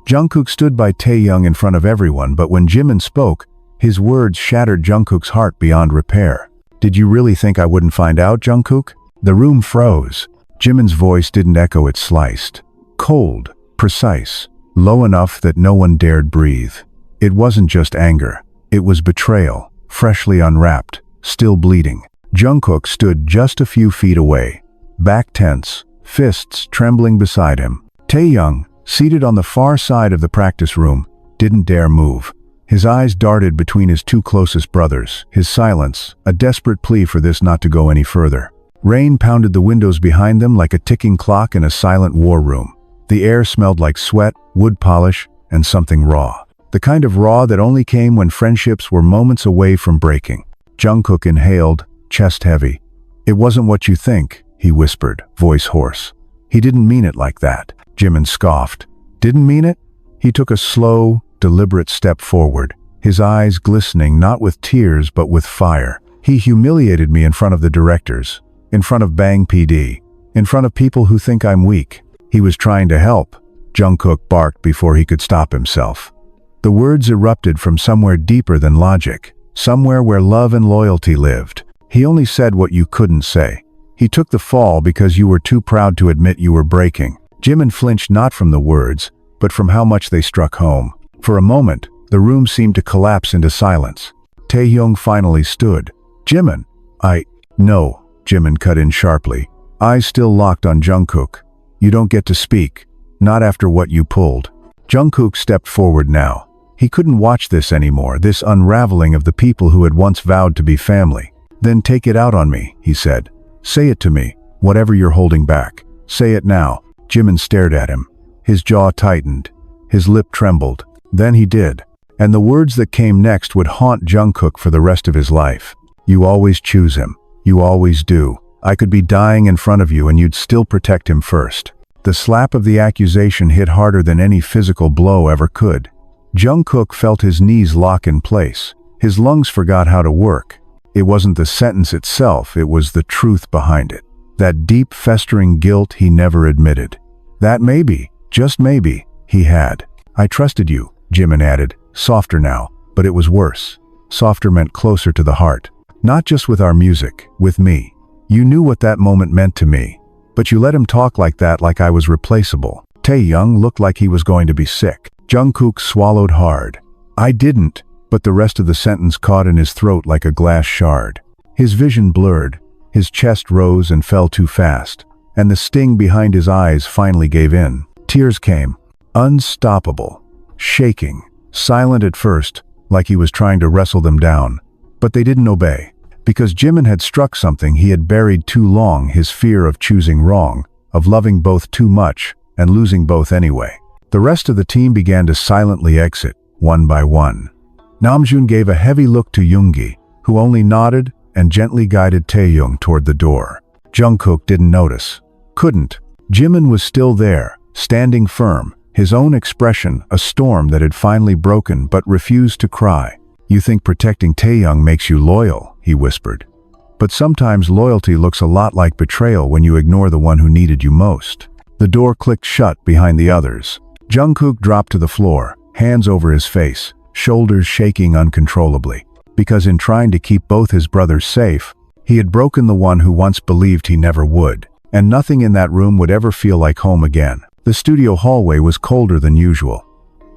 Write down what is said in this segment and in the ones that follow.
Jungkook stood by Taehyung in front of everyone, but when Jimin spoke, his words shattered Jungkook's heart beyond repair. "Did you really think I wouldn't find out, Jungkook?" The room froze. Jimin's voice didn't echo, it sliced. Cold, precise, low enough that no one dared breathe. It wasn't just anger. It was betrayal, freshly unwrapped, still bleeding. Jungkook stood just a few feet away, back tense, fists trembling beside him. Taehyung, seated on the far side of the practice room, didn't dare move. His eyes darted between his two closest brothers, his silence, a desperate plea for this not to go any further. Rain pounded the windows behind them like a ticking clock in a silent war room. The air smelled like sweat, wood polish, and something raw. The kind of raw that only came when friendships were moments away from breaking. Jungkook inhaled, chest heavy. "It wasn't what you think," he whispered, voice hoarse. "He didn't mean it like that." Jimin scoffed. "Didn't mean it?" He took a slow, deliberate step forward, his eyes glistening not with tears but with fire. "He humiliated me in front of the directors, in front of Bang PD, in front of people who think I'm weak. He was trying to help," Jungkook barked before he could stop himself. The words erupted from somewhere deeper than logic, somewhere where love and loyalty lived. "He only said what you couldn't say. He took the fall because you were too proud to admit you were breaking." Jimin flinched not from the words, but from how much they struck home. For a moment, the room seemed to collapse into silence. Taehyung finally stood. "Jimin, No," Jimin cut in sharply, eyes still locked on Jungkook. "You don't get to speak, not after what you pulled." Jungkook stepped forward now. He couldn't watch this anymore, this unraveling of the people who had once vowed to be family. "Then take it out on me," he said. "Say it to me, whatever you're holding back. Say it now." Jimin stared at him. His jaw tightened. His lip trembled. Then he did. And the words that came next would haunt Jungkook for the rest of his life. "You always choose him. You always do. I could be dying in front of you and you'd still protect him first." The slap of the accusation hit harder than any physical blow ever could. Jungkook felt his knees lock in place. His lungs forgot how to work. It wasn't the sentence itself, it was the truth behind it. That deep, festering guilt he never admitted. That maybe, just maybe, he had. "I trusted you," Jimin added, softer now, but it was worse. Softer meant closer to the heart. "Not just with our music, with me. You knew what that moment meant to me. But you let him talk like that, like I was replaceable." Taehyung looked like he was going to be sick. Jungkook swallowed hard. "I didn't," but the rest of the sentence caught in his throat like a glass shard. His vision blurred. His chest rose and fell too fast, and the sting behind his eyes finally gave in. Tears came, unstoppable, shaking, silent at first, like he was trying to wrestle them down. But they didn't obey. Because Jimin had struck something he had buried too long, his fear of choosing wrong, of loving both too much, and losing both anyway. The rest of the team began to silently exit, one by one. Namjoon gave a heavy look to Yoongi, who only nodded and gently guided Taehyung toward the door. Jungkook didn't notice. Couldn't. Jimin was still there, standing firm, his own expression a storm that had finally broken but refused to cry. "You think protecting Taehyung makes you loyal," he whispered. "But sometimes loyalty looks a lot like betrayal when you ignore the one who needed you most." The door clicked shut behind the others. Jungkook dropped to the floor, hands over his face, shoulders shaking uncontrollably. Because in trying to keep both his brothers safe, he had broken the one who once believed he never would. And nothing in that room would ever feel like home again. The studio hallway was colder than usual.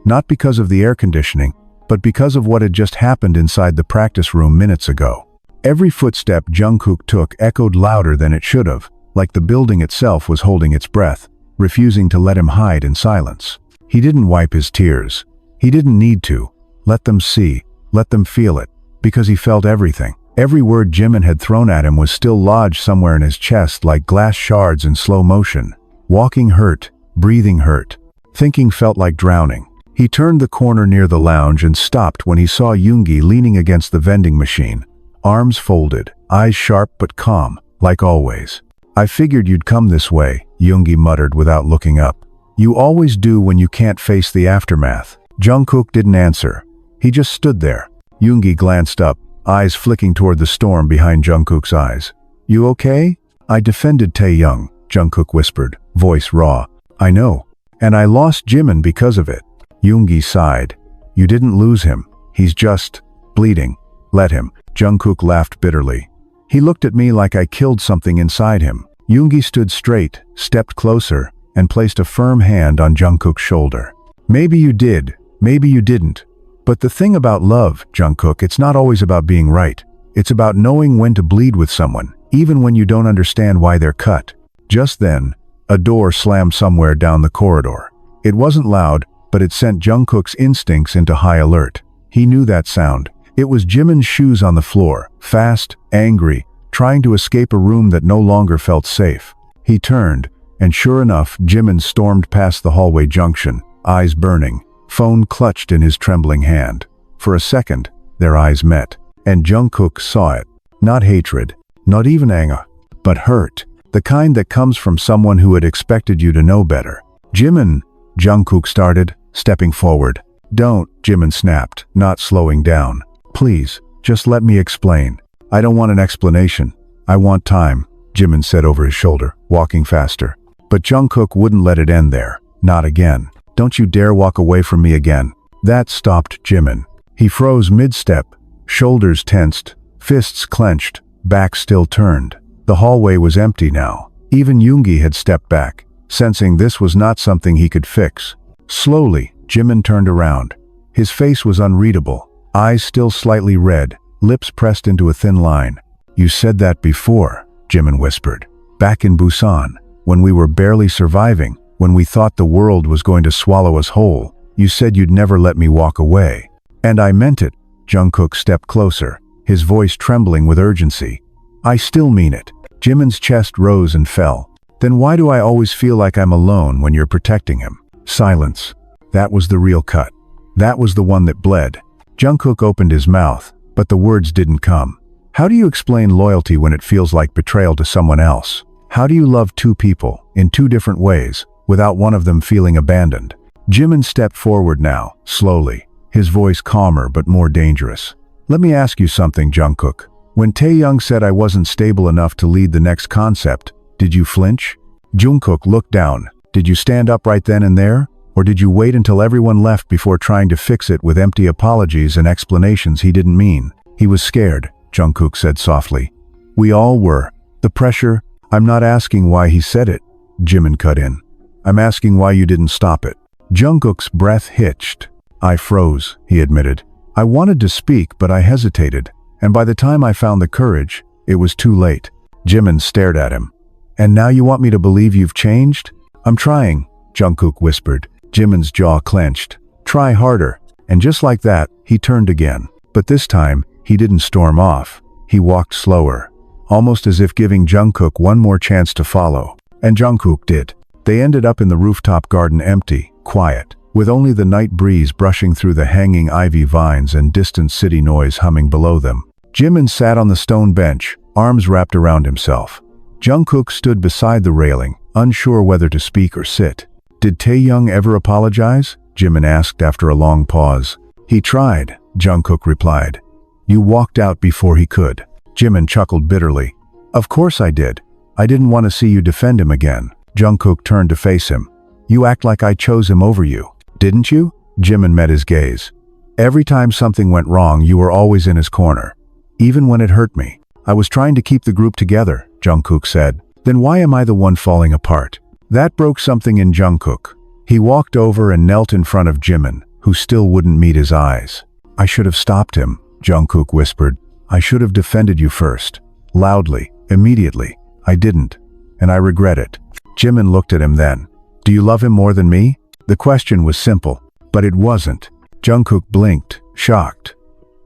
Not because of the air conditioning, but because of what had just happened inside the practice room minutes ago. Every footstep Jungkook took echoed louder than it should have, like the building itself was holding its breath, refusing to let him hide in silence. He didn't wipe his tears. He didn't need to. Let them see, let them feel it, because he felt everything. Every word Jimin had thrown at him was still lodged somewhere in his chest like glass shards in slow motion. Walking hurt, breathing hurt. Thinking felt like drowning. He turned the corner near the lounge and stopped when he saw Yoongi leaning against the vending machine, arms folded, eyes sharp but calm, like always. "I figured you'd come this way," Yoongi muttered without looking up. "You always do when you can't face the aftermath." Jungkook didn't answer. He just stood there. Yoongi glanced up, eyes flicking toward the storm behind Jungkook's eyes. "You okay?" "I defended Taehyung," Jungkook whispered, voice raw. "I know. And I lost Jimin because of it. Yoongi sighed. You didn't lose him. He's just bleeding. Let him. Jungkook laughed bitterly. He looked at me like I killed something inside him. Yoongi stood straight, stepped closer, and placed a firm hand on Jungkook's shoulder. Maybe you did, maybe you didn't. But the thing about love, Jungkook, it's not always about being right. It's about knowing when to bleed with someone, even when you don't understand why they're cut. Just then, a door slammed somewhere down the corridor. It wasn't loud, but it sent Jungkook's instincts into high alert. He knew that sound. It was Jimin's shoes on the floor, fast, angry, trying to escape a room that no longer felt safe. He turned, and sure enough, Jimin stormed past the hallway junction, eyes burning, phone clutched in his trembling hand. For a second, their eyes met, and Jungkook saw it. Not hatred, not even anger, but hurt. The kind that comes from someone who had expected you to know better. Jimin, Jungkook started, stepping forward. Don't, Jimin snapped, not slowing down. Please, just let me explain. I don't want an explanation. I want time, Jimin said over his shoulder, walking faster. But Jungkook wouldn't let it end there. Not again. Don't you dare walk away from me again. That stopped Jimin. He froze mid-step, shoulders tensed, fists clenched, back still turned. The hallway was empty now. Even Yoongi had stepped back, sensing this was not something he could fix. Slowly, Jimin turned around. His face was unreadable, eyes still slightly red, lips pressed into a thin line. You said that before, Jimin whispered. Back in Busan, when we were barely surviving, when we thought the world was going to swallow us whole, you said you'd never let me walk away. And I meant it. Jungkook stepped closer, his voice trembling with urgency. I still mean it. Jimin's chest rose and fell. Then why do I always feel like I'm alone when you're protecting him? Silence. That was the real cut. That was the one that bled. Jungkook opened his mouth, but the words didn't come. How do you explain loyalty when it feels like betrayal to someone else? How do you love two people, in two different ways, without one of them feeling abandoned? Jimin stepped forward now, slowly, his voice calmer but more dangerous. Let me ask you something, Jungkook. When Taehyung said I wasn't stable enough to lead the next concept, did you flinch? Jungkook looked down. Did you stand up right then and there? Or did you wait until everyone left before trying to fix it with empty apologies and explanations he didn't mean? He was scared, Jungkook said softly. We all were. The pressure. I'm not asking why he said it, Jimin cut in. I'm asking why you didn't stop it. Jungkook's breath hitched. I froze, he admitted. I wanted to speak, but I hesitated. And by the time I found the courage, it was too late. Jimin stared at him. And now you want me to believe you've changed? I'm trying, Jungkook whispered. Jimin's jaw clenched. Try harder. And just like that, he turned again. But this time, he didn't storm off. He walked slower, almost as if giving Jungkook one more chance to follow. And Jungkook did. They ended up in the rooftop garden empty, quiet, with only the night breeze brushing through the hanging ivy vines and distant city noise humming below them. Jimin sat on the stone bench, arms wrapped around himself. Jungkook stood beside the railing, unsure whether to speak or sit. Did Taehyung ever apologize? Jimin asked after a long pause. He tried, Jungkook replied. You walked out before he could. Jimin chuckled bitterly. Of course I did. I didn't want to see you defend him again. Jungkook turned to face him. You act like I chose him over you, didn't you? Jimin met his gaze. Every time something went wrong, you were always in his corner. Even when it hurt me. I was trying to keep the group together, Jungkook said. Then why am I the one falling apart? That broke something in Jungkook. He walked over and knelt in front of Jimin, who still wouldn't meet his eyes. I should have stopped him, Jungkook whispered. I should have defended you first. Loudly, immediately. I didn't. And I regret it. Jimin looked at him then. Do you love him more than me? The question was simple, but it wasn't. Jungkook blinked, shocked.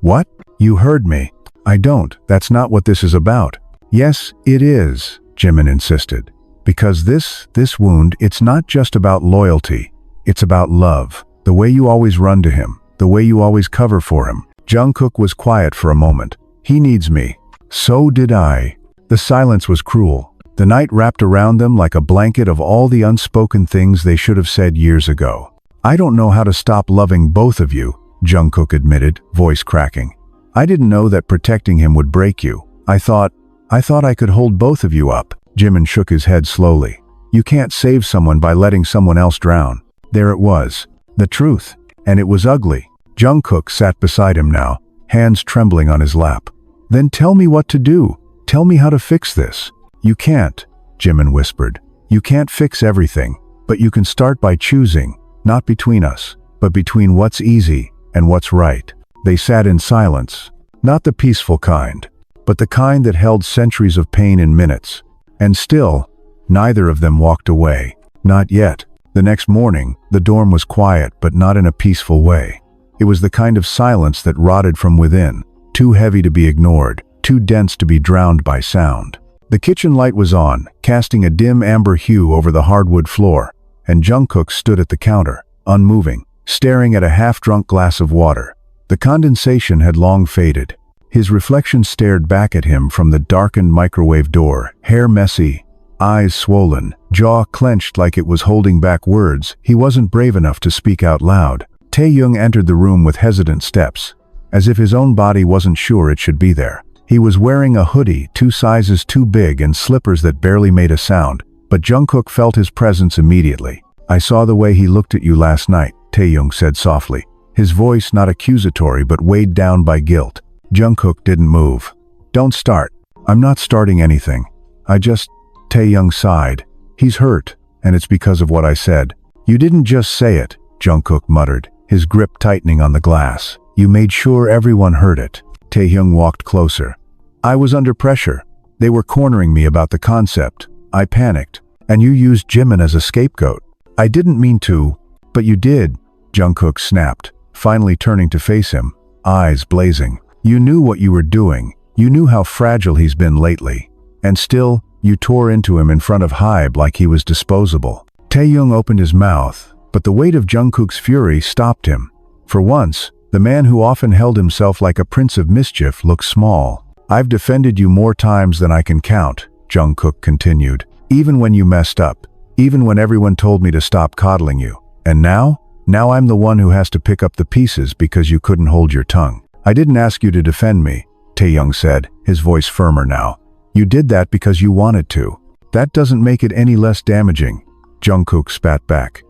What? You heard me. I don't. That's not what this is about. Yes, it is, Jimin insisted. Because this wound, it's not just about loyalty. It's about love. The way you always run to him. The way you always cover for him. Jungkook was quiet for a moment. He needs me. So did I. The silence was cruel. The night wrapped around them like a blanket of all the unspoken things they should have said years ago. I don't know how to stop loving both of you, Jungkook admitted, voice cracking. I didn't know that protecting him would break you. I thought I could hold both of you up. Jimin shook his head slowly. You can't save someone by letting someone else drown. There it was. The truth. And it was ugly. Jungkook sat beside him now, hands trembling on his lap. Then tell me what to do. Tell me how to fix this. You can't, Jimin whispered. You can't fix everything, but you can start by choosing, not between us, but between what's easy and what's right. They sat in silence, not the peaceful kind, but the kind that held centuries of pain in minutes. And still, neither of them walked away. Not yet. The next morning, the dorm was quiet, but not in a peaceful way. It was the kind of silence that rotted from within, too heavy to be ignored, too dense to be drowned by sound. The kitchen light was on, casting a dim amber hue over the hardwood floor, and Jungkook stood at the counter, unmoving, staring at a half-drunk glass of water. The condensation had long faded. His reflection stared back at him from the darkened microwave door, hair messy, eyes swollen, jaw clenched like it was holding back words he wasn't brave enough to speak out loud. Taehyung entered the room with hesitant steps, as if his own body wasn't sure it should be there. He was wearing a hoodie 2 sizes too big and slippers that barely made a sound, but Jungkook felt his presence immediately. I saw the way he looked at you last night, Taehyung said softly, his voice not accusatory but weighed down by guilt. Jungkook didn't move. Don't start. I'm not starting anything. Taehyung sighed. He's hurt, and it's because of what I said. You didn't just say it, Jungkook muttered, his grip tightening on the glass. You made sure everyone heard it. Taehyung walked closer. I was under pressure. They were cornering me about the concept. I panicked, and you used Jimin as a scapegoat. I didn't mean to, but you did, Jungkook snapped, finally turning to face him, eyes blazing. You knew what you were doing. You knew how fragile he's been lately. And still, you tore into him in front of Hybe like he was disposable. Taehyung opened his mouth, but the weight of Jungkook's fury stopped him. For once, the man who often held himself like a prince of mischief looked small. I've defended you more times than I can count, Jungkook continued. Even when you messed up. Even when everyone told me to stop coddling you. And now? Now I'm the one who has to pick up the pieces because you couldn't hold your tongue. I didn't ask you to defend me, Taehyung said, his voice firmer now. You did that because you wanted to. That doesn't make it any less damaging, Jungkook spat back.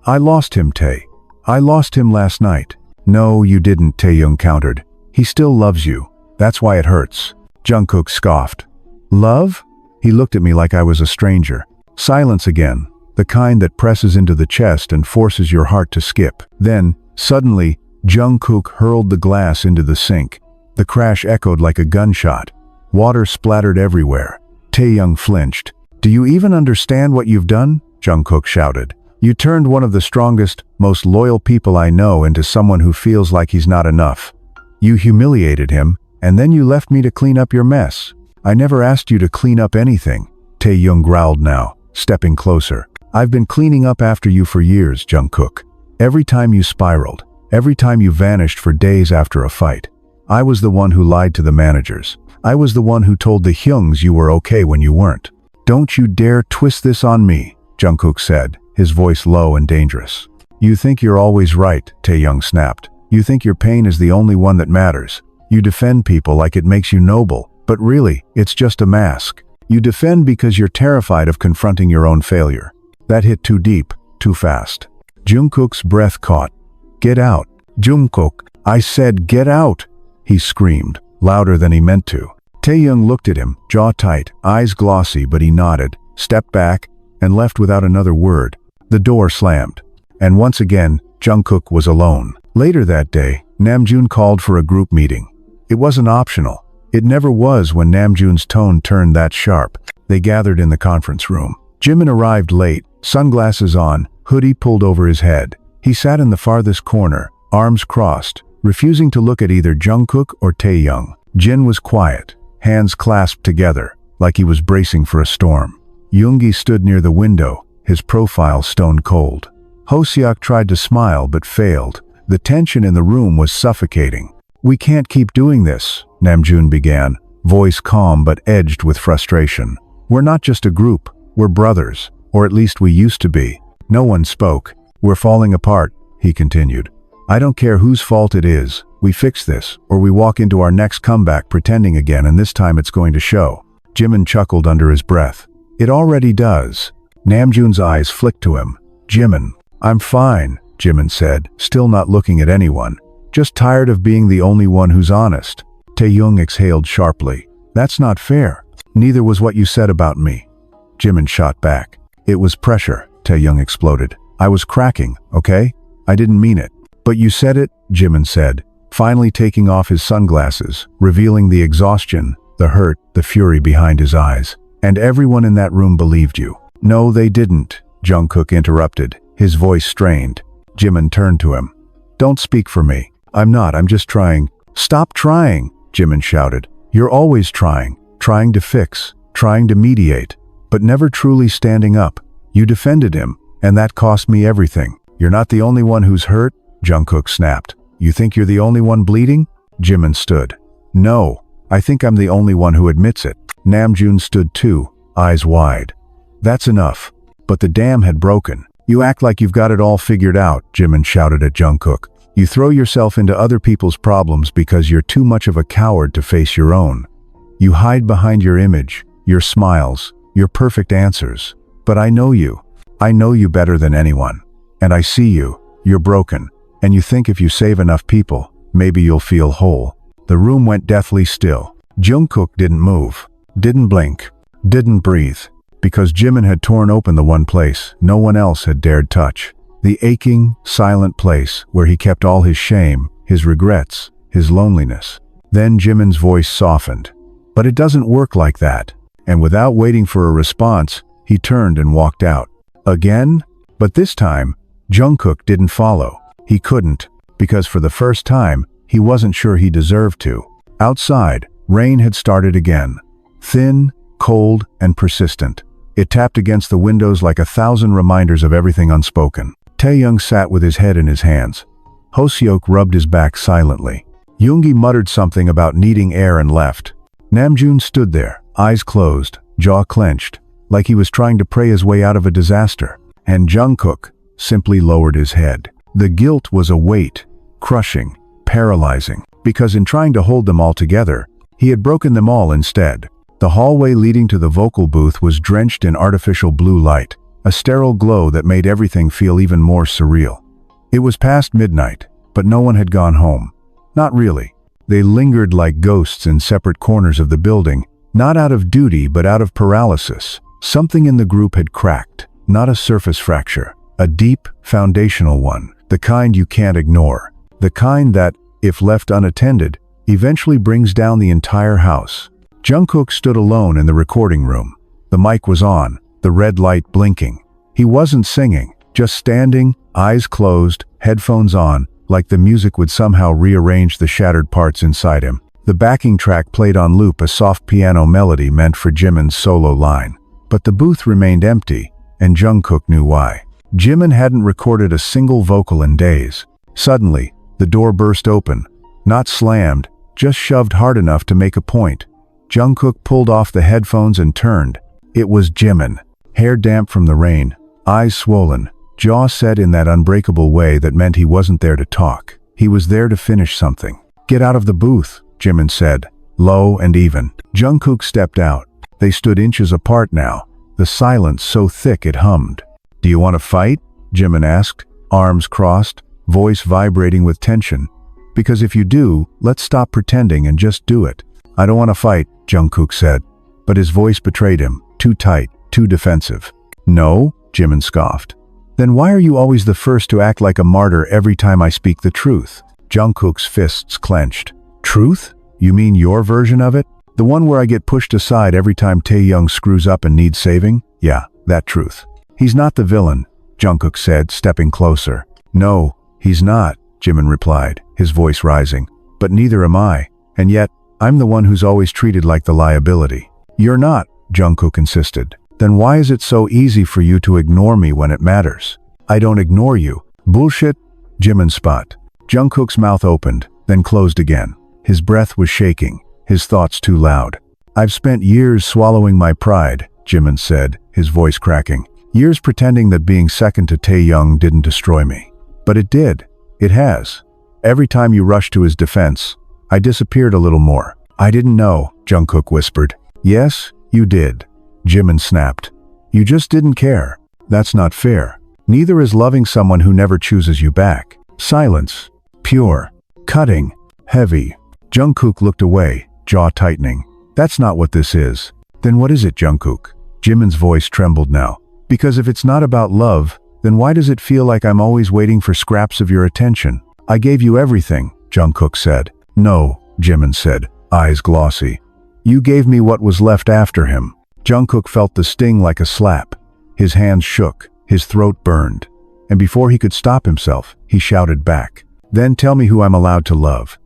I lost him, Tae. I lost him last night. No, you didn't, Taehyung countered. He still loves you. That's why it hurts. Jungkook scoffed. Love? He looked at me like I was a stranger. Silence again, the kind that presses into the chest and forces your heart to skip. Then, suddenly, Jungkook hurled the glass into the sink. The crash echoed like a gunshot. Water splattered everywhere. Taehyung flinched. Do you even understand what you've done? Jungkook shouted. You turned one of the strongest, most loyal people I know into someone who feels like he's not enough. You humiliated him, and then you left me to clean up your mess. I never asked you to clean up anything, Taehyung growled now, stepping closer. I've been cleaning up after you for years, Jungkook. Every time you spiraled, every time you vanished for days after a fight. I was the one who lied to the managers. I was the one who told the Hyungs you were okay when you weren't. Don't you dare twist this on me, Jungkook said, his voice low and dangerous. You think you're always right, Taehyung snapped. You think your pain is the only one that matters. You defend people like it makes you noble, but really, it's just a mask. You defend because you're terrified of confronting your own failure. That hit too deep, too fast. Jungkook's breath caught. Get out. Jungkook, I said get out, he screamed, louder than he meant to. Taehyung looked at him, jaw tight, eyes glossy, but he nodded, stepped back, and left without another word. The door slammed. And once again, Jungkook was alone. Later that day, Namjoon called for a group meeting. It wasn't optional. It never was when Namjoon's tone turned that sharp. They gathered in the conference room. Jimin arrived late, sunglasses on, hoodie pulled over his head. He sat in the farthest corner, arms crossed, refusing to look at either Jungkook or Taehyung. Jin was quiet, hands clasped together, like he was bracing for a storm. Yoongi stood near the window, his profile stone cold. Hoseok tried to smile but failed. The tension in the room was suffocating. We can't keep doing this, Namjoon began, voice calm but edged with frustration. We're not just a group, we're brothers, or at least we used to be. No one spoke. We're falling apart, he continued. I don't care whose fault it is. We fix this, or we walk into our next comeback pretending again, and this time it's going to show. Jimin chuckled under his breath. It already does. Namjoon's eyes flicked to him. Jimin. I'm fine, Jimin said, still not looking at anyone. Just tired of being the only one who's honest. Taehyung exhaled sharply. That's not fair. Neither was what you said about me. Jimin shot back. It was pressure, Taehyung exploded. I was cracking, okay? I didn't mean it. But you said it, Jimin said, finally taking off his sunglasses, revealing the exhaustion, the hurt, the fury behind his eyes. And everyone in that room believed you. No, they didn't, Jungkook interrupted, his voice strained. Jimin turned to him. Don't speak for me. I'm just trying. Stop trying, Jimin shouted. You're always trying to fix, trying to mediate, but never truly standing up. You defended him, and that cost me everything. You're not the only one who's hurt, Jungkook snapped. You think you're the only one bleeding? Jimin stood. No, I think I'm the only one who admits it. Namjoon stood too, eyes wide. That's enough. But the dam had broken. You act like you've got it all figured out, Jimin shouted at Jungkook. You throw yourself into other people's problems because you're too much of a coward to face your own. You hide behind your image, your smiles, your perfect answers. But I know you. I know you better than anyone. And I see you. You're broken. And you think if you save enough people, maybe you'll feel whole. The room went deathly still. Jungkook didn't move, didn't blink, didn't breathe, because Jimin had torn open the one place no one else had dared touch. The aching, silent place where he kept all his shame, his regrets, his loneliness. Then Jimin's voice softened. But it doesn't work like that. And without waiting for a response, he turned and walked out. Again? But this time, Jungkook didn't follow. He couldn't, because for the first time, he wasn't sure he deserved to. Outside, rain had started again. Thin, cold, and persistent. It tapped against the windows like 1,000 reminders of everything unspoken. Taehyung sat with his head in his hands. Hoseok rubbed his back silently. Yoongi muttered something about needing air and left. Namjoon stood there, eyes closed, jaw clenched, like he was trying to pray his way out of a disaster. And Jungkook simply lowered his head. The guilt was a weight, crushing, paralyzing, because in trying to hold them all together, he had broken them all instead. The hallway leading to the vocal booth was drenched in artificial blue light, a sterile glow that made everything feel even more surreal. It was past midnight, but no one had gone home. Not really. They lingered like ghosts in separate corners of the building, not out of duty but out of paralysis. Something in the group had cracked, not a surface fracture, a deep, foundational one, the kind you can't ignore, the kind that, if left unattended, eventually brings down the entire house. Jungkook stood alone in the recording room. The mic was on, the red light blinking. He wasn't singing, just standing, eyes closed, headphones on, like the music would somehow rearrange the shattered parts inside him. The backing track played on loop, a soft piano melody meant for Jimin's solo line. But the booth remained empty, and Jungkook knew why. Jimin hadn't recorded a single vocal in days. Suddenly, the door burst open. Not slammed, just shoved hard enough to make a point. Jungkook pulled off the headphones and turned. It was Jimin, hair damp from the rain, eyes swollen, jaw set in that unbreakable way that meant he wasn't there to talk. He was there to finish something. Get out of the booth, Jimin said, low and even. Jungkook stepped out. They stood inches apart now, the silence so thick it hummed. Do you want to fight? Jimin asked, arms crossed, voice vibrating with tension. Because if you do, let's stop pretending and just do it. I don't want to fight, Jungkook said. But his voice betrayed him, too tight, too defensive. No, Jimin scoffed. Then why are you always the first to act like a martyr every time I speak the truth? Jungkook's fists clenched. Truth? You mean your version of it? The one where I get pushed aside every time Taehyung screws up and needs saving? Yeah, that truth. He's not the villain, Jungkook said, stepping closer. No, he's not, Jimin replied, his voice rising. But neither am I. And yet, I'm the one who's always treated like the liability. You're not, Jungkook insisted. Then why is it so easy for you to ignore me when it matters? I don't ignore you. Bullshit, Jimin spat. Jungkook's mouth opened, then closed again. His breath was shaking, his thoughts too loud. I've spent years swallowing my pride, Jimin said, his voice cracking. Years pretending that being second to Taehyung didn't destroy me. But it did. It has. Every time you rushed to his defense, I disappeared a little more. I didn't know, Jungkook whispered. Yes, you did, Jimin snapped. You just didn't care. That's not fair. Neither is loving someone who never chooses you back. Silence. Pure. Cutting. Heavy. Jungkook looked away, jaw tightening. That's not what this is. Then what is it, Jungkook? Jimin's voice trembled now. Because if it's not about love, then why does it feel like I'm always waiting for scraps of your attention? I gave you everything, Jungkook said. No, Jimin said, eyes glossy. You gave me what was left after him. Jungkook felt the sting like a slap. His hands shook, his throat burned. And before he could stop himself, he shouted back. Then tell me who I'm allowed to love.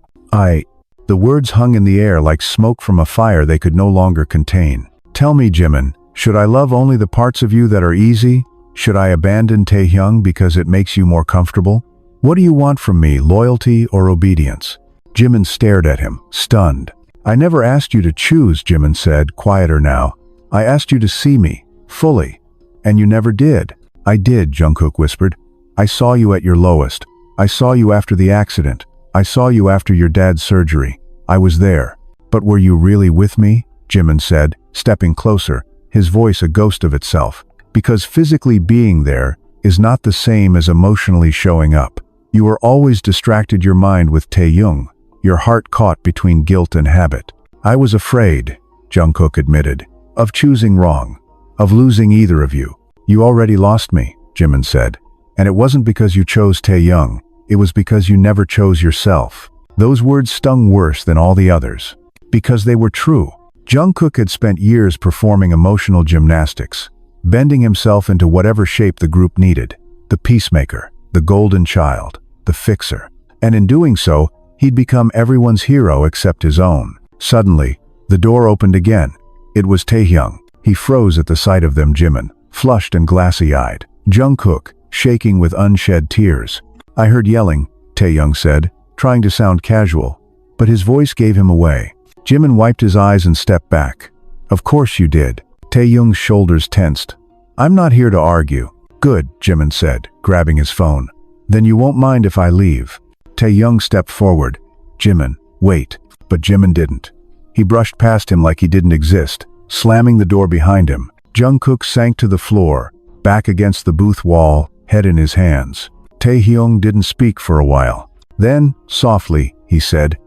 The words hung in the air like smoke from a fire they could no longer contain. Tell me, Jimin, should I love only the parts of you that are easy? Should I abandon Taehyung because it makes you more comfortable? What do you want from me, loyalty or obedience? Jimin stared at him, stunned. I never asked you to choose, Jimin said, quieter now. I asked you to see me, fully. And you never did. I did, Jungkook whispered. I saw you at your lowest. I saw you after the accident. I saw you after your dad's surgery. I was there. But were you really with me? Jimin said, stepping closer, his voice a ghost of itself. Because physically being there is not the same as emotionally showing up. You were always distracted your mind with Taehyung, your heart caught between guilt and habit. I was afraid, Jungkook admitted, of choosing wrong, of losing either of you. You already lost me, Jimin said. And it wasn't because you chose Taehyung. It was because you never chose yourself. Those words stung worse than all the others. Because they were true. Jungkook had spent years performing emotional gymnastics, bending himself into whatever shape the group needed. The peacemaker, the golden child, the fixer. And in doing so, he'd become everyone's hero except his own. Suddenly, the door opened again. It was Taehyung. He froze at the sight of them, Jimin, flushed and glassy-eyed. Jungkook, shaking with unshed tears. I heard yelling, Taehyung said, trying to sound casual, but his voice gave him away. Jimin wiped his eyes and stepped back. Of course you did. Taehyung's shoulders tensed. I'm not here to argue. Good, Jimin said, grabbing his phone. Then you won't mind if I leave. Taehyung stepped forward. Jimin, wait. But Jimin didn't. He brushed past him like he didn't exist, slamming the door behind him. Jungkook sank to the floor, back against the booth wall, head in his hands. Taehyung didn't speak for a while. Then, softly, he said,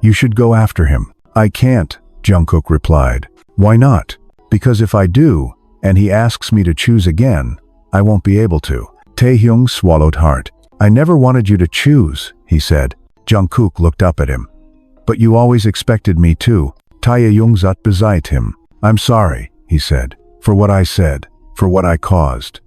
You should go after him. I can't, Jungkook replied. Why not? Because if I do, and he asks me to choose again, I won't be able to. Taehyung swallowed hard. I never wanted you to choose, he said. Jungkook looked up at him. But you always expected me to. Taehyung zat beside him. I'm sorry, he said, for what I said, for what I caused.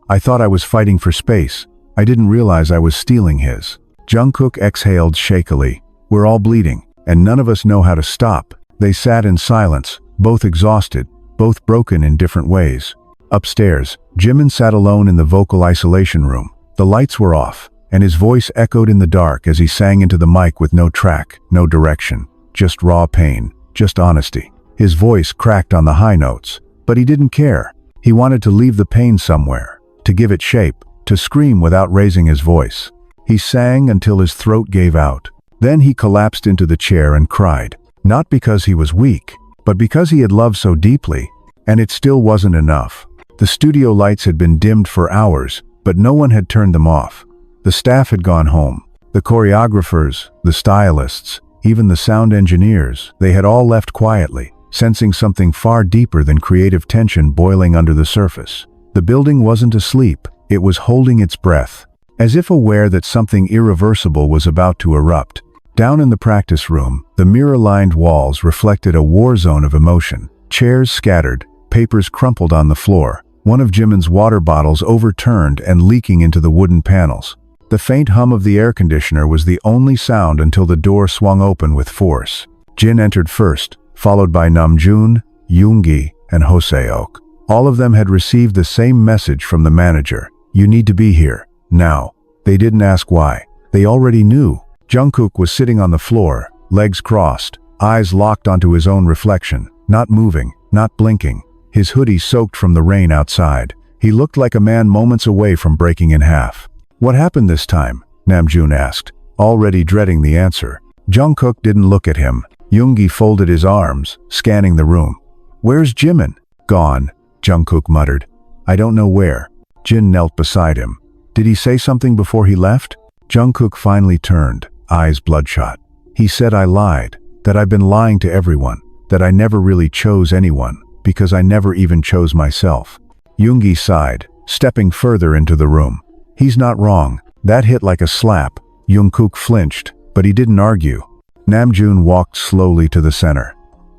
I thought I was fighting for space. I didn't realize I was stealing his. Jungkook exhaled shakily. We're all bleeding, and none of us know how to stop. They sat in silence, both exhausted, both broken in different ways. Upstairs, Jimin sat alone in the vocal isolation room. The lights were off, and his voice echoed in the dark as he sang into the mic with no track, no direction, just raw pain, just honesty. His voice cracked on the high notes, but he didn't care. He wanted to leave the pain somewhere, to give it shape, to scream without raising his voice. He sang until his throat gave out. Then he collapsed into the chair and cried, not because he was weak, but because he had loved so deeply, and it still wasn't enough. The studio lights had been dimmed for hours, but no one had turned them off. The staff had gone home. The choreographers, the stylists, even the sound engineers, they had all left quietly, sensing something far deeper than creative tension boiling under the surface. The building wasn't asleep. It was holding its breath, as if aware that something irreversible was about to erupt. Down in the practice room, the mirror-lined walls reflected a war zone of emotion. Chairs scattered, papers crumpled on the floor, one of Jimin's water bottles overturned and leaking into the wooden panels. The faint hum of the air conditioner was the only sound until the door swung open with force. Jin entered first, followed by Namjoon, Yoongi, and Hoseok. All of them had received the same message from the manager. You need to be here, now. They didn't ask why. They already knew. Jungkook was sitting on the floor, legs crossed, eyes locked onto his own reflection, not moving, not blinking, his hoodie soaked from the rain outside. He looked like a man moments away from breaking in half. What happened this time? Namjoon asked, already dreading the answer. Jungkook didn't look at him. Yoongi folded his arms, scanning the room. Where's Jimin? Gone, Jungkook muttered. I don't know where. Jin knelt beside him. Did he say something before he left? Jungkook finally turned, eyes bloodshot. He said I lied, that I've been lying to everyone, that I never really chose anyone, because I never even chose myself. Yoongi sighed, stepping further into the room. He's not wrong. That hit like a slap. Jungkook flinched, but he didn't argue. Namjoon walked slowly to the center.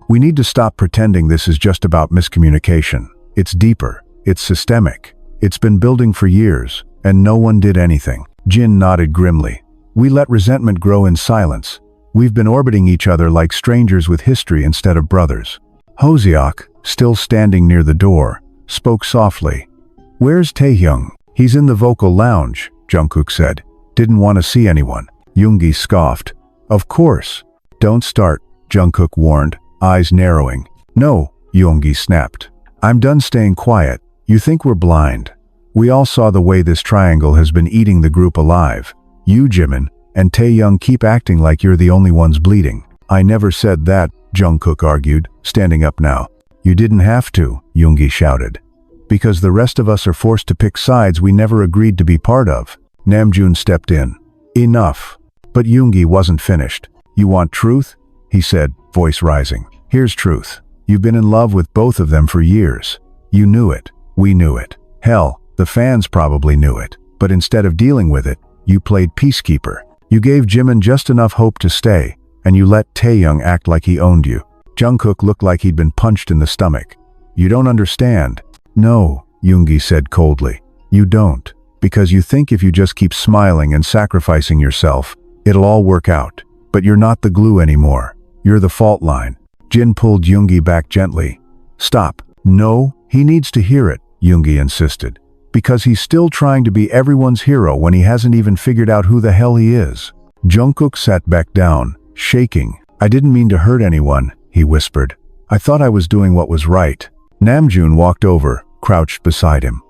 We need to stop pretending this is just about miscommunication. It's deeper. It's systemic. It's been building for years, and no one did anything. Jin nodded grimly. We let resentment grow in silence. We've been orbiting each other like strangers with history instead of brothers. Hoseok, still standing near the door, spoke softly. Where's Taehyung? He's in the vocal lounge, Jungkook said. Didn't want to see anyone. Yoongi scoffed. Of course. Don't start, Jungkook warned, eyes narrowing. No, Yoongi snapped. I'm done staying quiet. You think we're blind. We all saw the way this triangle has been eating the group alive. You, Jimin, and Taehyung keep acting like you're the only ones bleeding. I never said that, Jungkook argued, standing up now. You didn't have to, Yoongi shouted. Because the rest of us are forced to pick sides we never agreed to be part of. Namjoon stepped in. Enough. But Yoongi wasn't finished. You want truth? He said, voice rising. Here's truth. You've been in love with both of them for years. You knew it. We knew it. Hell, the fans probably knew it. But instead of dealing with it, you played peacekeeper. You gave Jimin just enough hope to stay, and you let Taehyung act like he owned you. Jungkook looked like he'd been punched in the stomach. You don't understand. No, Yoongi said coldly. You don't. Because you think if you just keep smiling and sacrificing yourself, it'll all work out. But you're not the glue anymore. You're the fault line. Jin pulled Yoongi back gently. Stop. No, he needs to hear it, Yoongi insisted. Because he's still trying to be everyone's hero when he hasn't even figured out who the hell he is. Jungkook sat back down, shaking. I didn't mean to hurt anyone, he whispered. I thought I was doing what was right. Namjoon walked over, crouched beside him.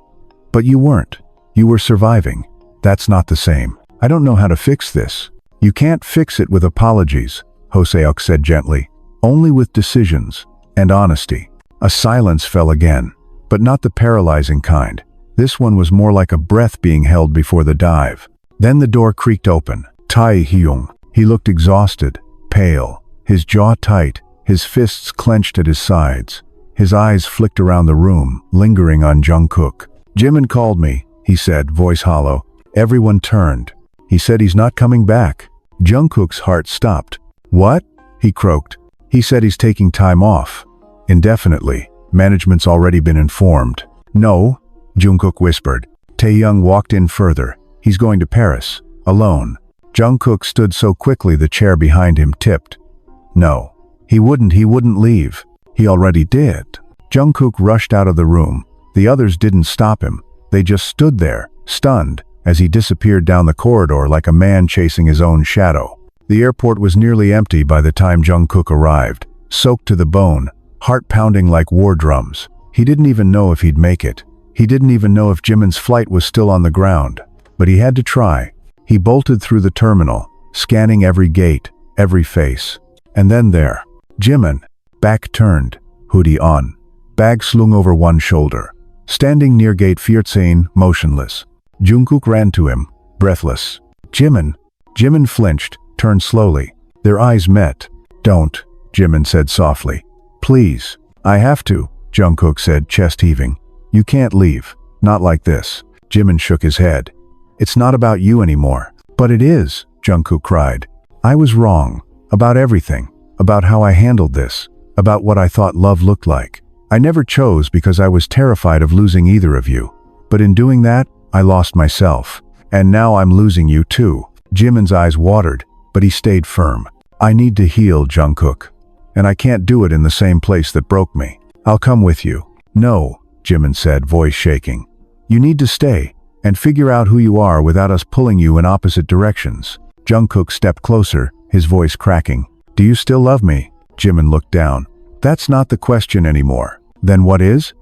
But you weren't. You were surviving. That's not the same. I don't know how to fix this. You can't fix it with apologies, Hoseok said gently. Only with decisions and honesty. A silence fell again, but not the paralyzing kind. This one was more like a breath being held before the dive. Then the door creaked open. Taehyung. He looked exhausted, pale, his jaw tight, his fists clenched at his sides. His eyes flicked around the room, lingering on Jungkook. Jimin called me, he said, voice hollow. Everyone turned. He said he's not coming back. Jungkook's heart stopped. What? He croaked. He said he's taking time off. Indefinitely. Management's already been informed. No, Jungkook whispered. Taehyung walked in further. He's going to Paris. Alone. Jungkook stood so quickly the chair behind him tipped. No. He wouldn't leave. He already did. Jungkook rushed out of the room. The others didn't stop him. They just stood there, stunned, as he disappeared down the corridor like a man chasing his own shadow. The airport was nearly empty by the time Jungkook arrived, soaked to the bone, heart pounding like war drums. He didn't even know if he'd make it. He didn't even know if Jimin's flight was still on the ground. But he had to try. He bolted through the terminal, scanning every gate, every face. And then there, Jimin, back turned, hoodie on, bag slung over one shoulder, standing near gate 14, motionless. Jungkook ran to him, breathless. Jimin. Jimin flinched, turned slowly. Their eyes met. Don't, Jimin said softly. Please. I have to, Jungkook said, chest heaving. You can't leave. Not like this. Jimin shook his head. It's not about you anymore. But it is, Jungkook cried. I was wrong. About everything. About how I handled this. About what I thought love looked like. I never chose because I was terrified of losing either of you. But in doing that, I lost myself. And now I'm losing you too. Jimin's eyes watered, but he stayed firm. I need to heal, Jungkook. And I can't do it in the same place that broke me. I'll come with you. No, Jimin said, voice shaking. You need to stay, and figure out who you are without us pulling you in opposite directions. Jungkook stepped closer, his voice cracking. Do you still love me? Jimin looked down. That's not the question anymore. Then what is?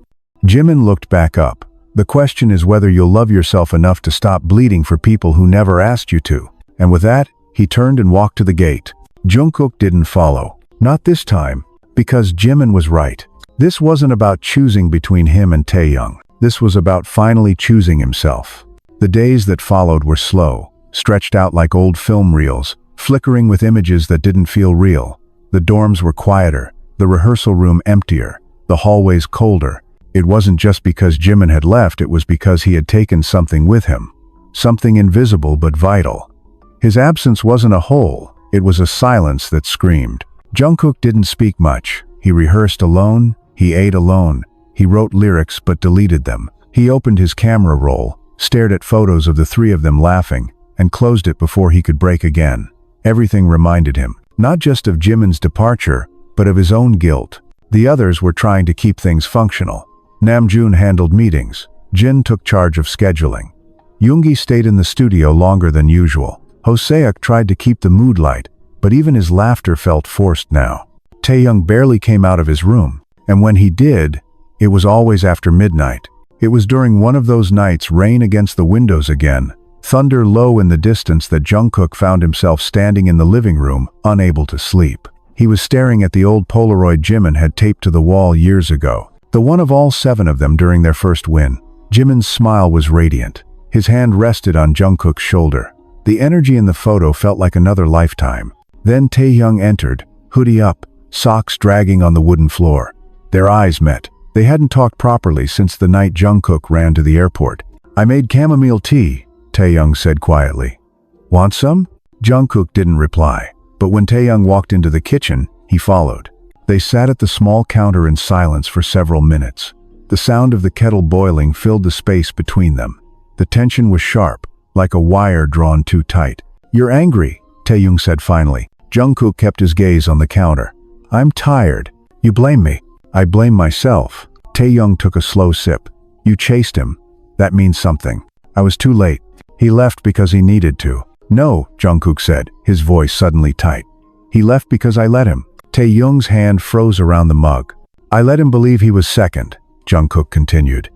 Jimin looked back up. The question is whether you'll love yourself enough to stop bleeding for people who never asked you to. And with that, he turned and walked to the gate. Jungkook didn't follow. Not this time, because Jimin was right. This wasn't about choosing between him and Taehyung. This was about finally choosing himself. The days that followed were slow, stretched out like old film reels, flickering with images that didn't feel real. The dorms were quieter, the rehearsal room emptier, the hallways colder. It wasn't just because Jimin had left, it was because he had taken something with him. Something invisible but vital. His absence wasn't a hole, it was a silence that screamed. Jungkook didn't speak much. He rehearsed alone, he ate alone, he wrote lyrics but deleted them. He opened his camera roll, stared at photos of the three of them laughing, and closed it before he could break again. Everything reminded him, not just of Jimin's departure, but of his own guilt. The others were trying to keep things functional. Namjoon handled meetings. Jin took charge of scheduling. Yoongi stayed in the studio longer than usual. Hoseok tried to keep the mood light, but even his laughter felt forced now. Taehyung barely came out of his room, and when he did, it was always after midnight. It was during one of those nights, rain against the windows again, thunder low in the distance, that Jungkook found himself standing in the living room, unable to sleep. He was staring at the old Polaroid Jimin had taped to the wall years ago, the one of all 7 of them during their first win. Jimin's smile was radiant. His hand rested on Jungkook's shoulder. The energy in the photo felt like another lifetime. Then Taehyung entered, hoodie up, socks dragging on the wooden floor. Their eyes met. They hadn't talked properly since the night Jungkook ran to the airport. "I made chamomile tea," Taehyung said quietly. "Want some?" Jungkook didn't reply, but when Taehyung walked into the kitchen, he followed. They sat at the small counter in silence for several minutes. The sound of the kettle boiling filled the space between them. The tension was sharp, like a wire drawn too tight. "You're angry," Taehyung said finally. Jungkook kept his gaze on the counter. "I'm tired. You blame me." "I blame myself." Taehyung took a slow sip. "You chased him. That means something." "I was too late. He left because he needed to." "No," Jungkook said, his voice suddenly tight. "He left because I let him." Taehyung's hand froze around the mug. "I let him believe he was second," Jungkook continued.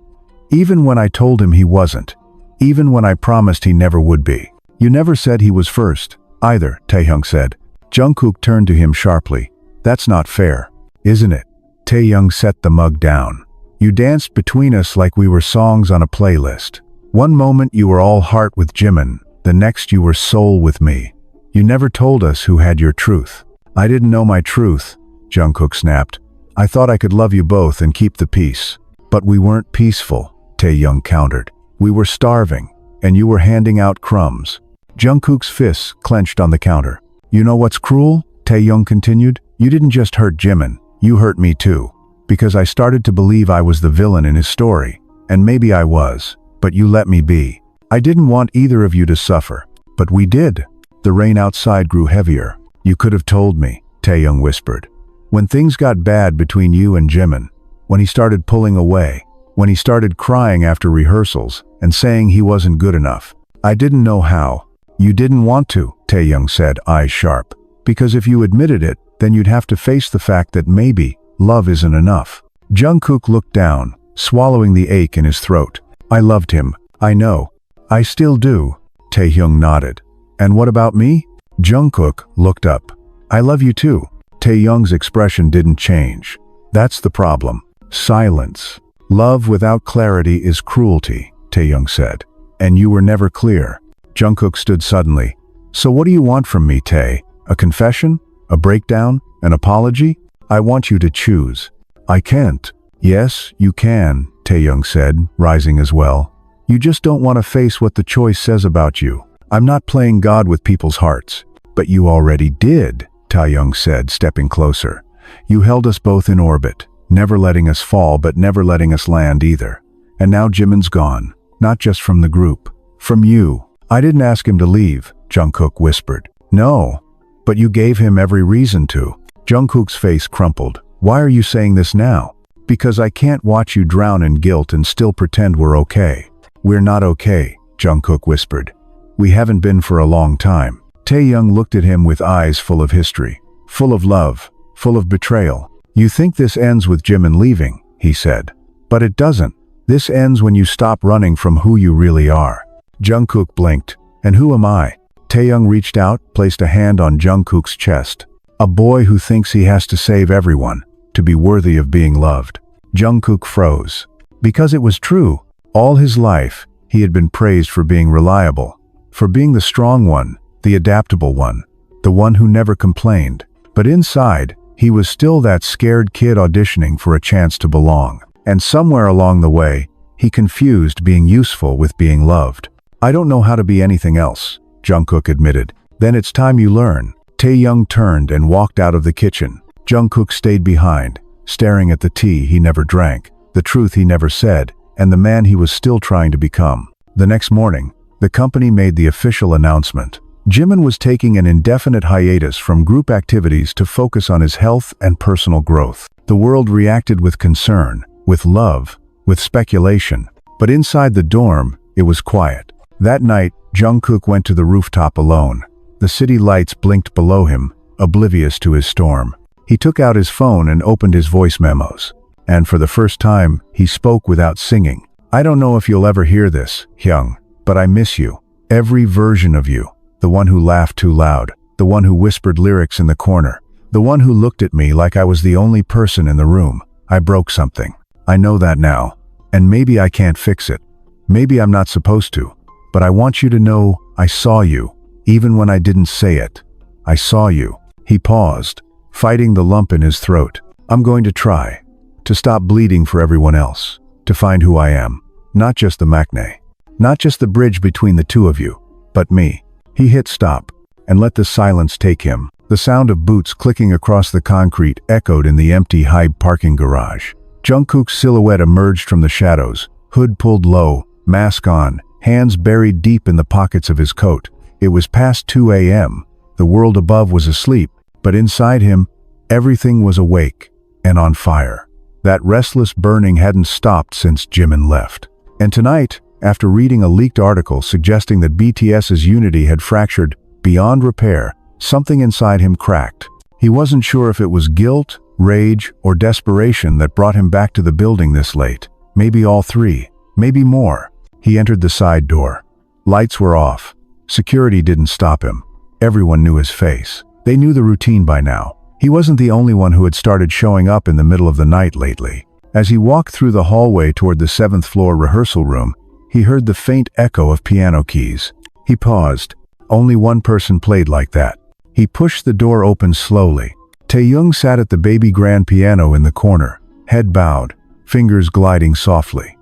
"Even when I told him he wasn't. Even when I promised he never would be." "You never said he was first, either," Taehyung said. Jungkook turned to him sharply. "That's not fair, isn't it?" Taehyung set the mug down. "You danced between us like we were songs on a playlist. One moment you were all heart with Jimin, the next you were soul with me. You never told us who had your truth." "I didn't know my truth," Jungkook snapped. "I thought I could love you both and keep the peace." "But we weren't peaceful," Taehyung countered. "We were starving, and you were handing out crumbs." Jungkook's fists clenched on the counter. "You know what's cruel?" Taehyung continued. "You didn't just hurt Jimin, you hurt me too. Because I started to believe I was the villain in his story. And maybe I was, but you let me be. I didn't want either of you to suffer. But we did." The rain outside grew heavier. "You could have told me," Taehyung whispered. "When things got bad between you and Jimin, when he started pulling away, when he started crying after rehearsals and saying he wasn't good enough. I didn't know how." "You didn't want to," Taehyung said, eyes sharp. "Because if you admitted it, then you'd have to face the fact that maybe love isn't enough." Jungkook looked down, swallowing the ache in his throat. "I loved him. I know. I still do." Taehyung nodded. "And what about me?" Jungkook looked up. "I love you too." Taehyung's expression didn't change. "That's the problem. Silence. Love without clarity is cruelty," Taehyung said. "And you were never clear." Jungkook stood suddenly. "So what do you want from me, Tae? A confession? A breakdown? An apology? I want you to choose." "I can't." "Yes, you can," Taehyung said, rising as well. "You just don't want to face what the choice says about you. I'm not playing God with people's hearts." "But you already did," Taehyung said, stepping closer. "You held us both in orbit, never letting us fall but never letting us land either. And now Jimin's gone, not just from the group, from you." "I didn't ask him to leave," Jungkook whispered. "No, but you gave him every reason to." Jungkook's face crumpled. "Why are you saying this now?" "Because I can't watch you drown in guilt and still pretend we're okay." "We're not okay," Jungkook whispered. "We haven't been for a long time." Taehyung looked at him with eyes full of history, full of love, full of betrayal. "You think this ends with Jimin leaving," he said. "But it doesn't. This ends when you stop running from who you really are." Jungkook blinked. "And who am I?" Taehyung reached out, placed a hand on Jungkook's chest. "A boy who thinks he has to save everyone, to be worthy of being loved." Jungkook froze. Because it was true. All his life, he had been praised for being reliable, for being the strong one, the adaptable one, the one who never complained. But inside, he was still that scared kid auditioning for a chance to belong. And somewhere along the way, he confused being useful with being loved. "I don't know how to be anything else," Jungkook admitted. "Then it's time you learn." Taehyung turned and walked out of the kitchen. Jungkook stayed behind, staring at the tea he never drank, the truth he never said, and the man he was still trying to become. The next morning, the company made the official announcement. Jimin was taking an indefinite hiatus from group activities to focus on his health and personal growth. The world reacted with concern, with love, with speculation. But inside the dorm, it was quiet. That night, Jungkook went to the rooftop alone. The city lights blinked below him, oblivious to his storm. He took out his phone and opened his voice memos. And for the first time, he spoke without singing. "I don't know if you'll ever hear this, Hyung, but I miss you. Every version of you. The one who laughed too loud, the one who whispered lyrics in the corner, the one who looked at me like I was the only person in the room. I broke something. I know that now. And maybe I can't fix it. Maybe I'm not supposed to. But I want you to know I saw you, even when I didn't say it. I saw you." He paused, fighting the lump in his throat. "I'm going to try. To stop bleeding for everyone else. To find who I am. Not just the maknae. Not just the bridge between the two of you. But me." He hit stop, and let the silence take him. The sound of boots clicking across the concrete echoed in the empty Hybe parking garage. Jungkook's silhouette emerged from the shadows, hood pulled low, mask on, hands buried deep in the pockets of his coat. It was past 2 a.m. The world above was asleep, but inside him, everything was awake and on fire. That restless burning hadn't stopped since Jimin left. And tonight, after reading a leaked article suggesting that BTS's unity had fractured beyond repair, something inside him cracked. He wasn't sure if it was guilt, rage, or desperation that brought him back to the building this late. Maybe all three, maybe more. He entered the side door. Lights were off. Security didn't stop him. Everyone knew his face. They knew the routine by now. He wasn't the only one who had started showing up in the middle of the night lately. As he walked through the hallway toward the 7th floor rehearsal room, he heard the faint echo of piano keys. He paused. Only one person played like that. He pushed the door open slowly. Taehyung sat at the baby grand piano in the corner, head bowed, fingers gliding softly.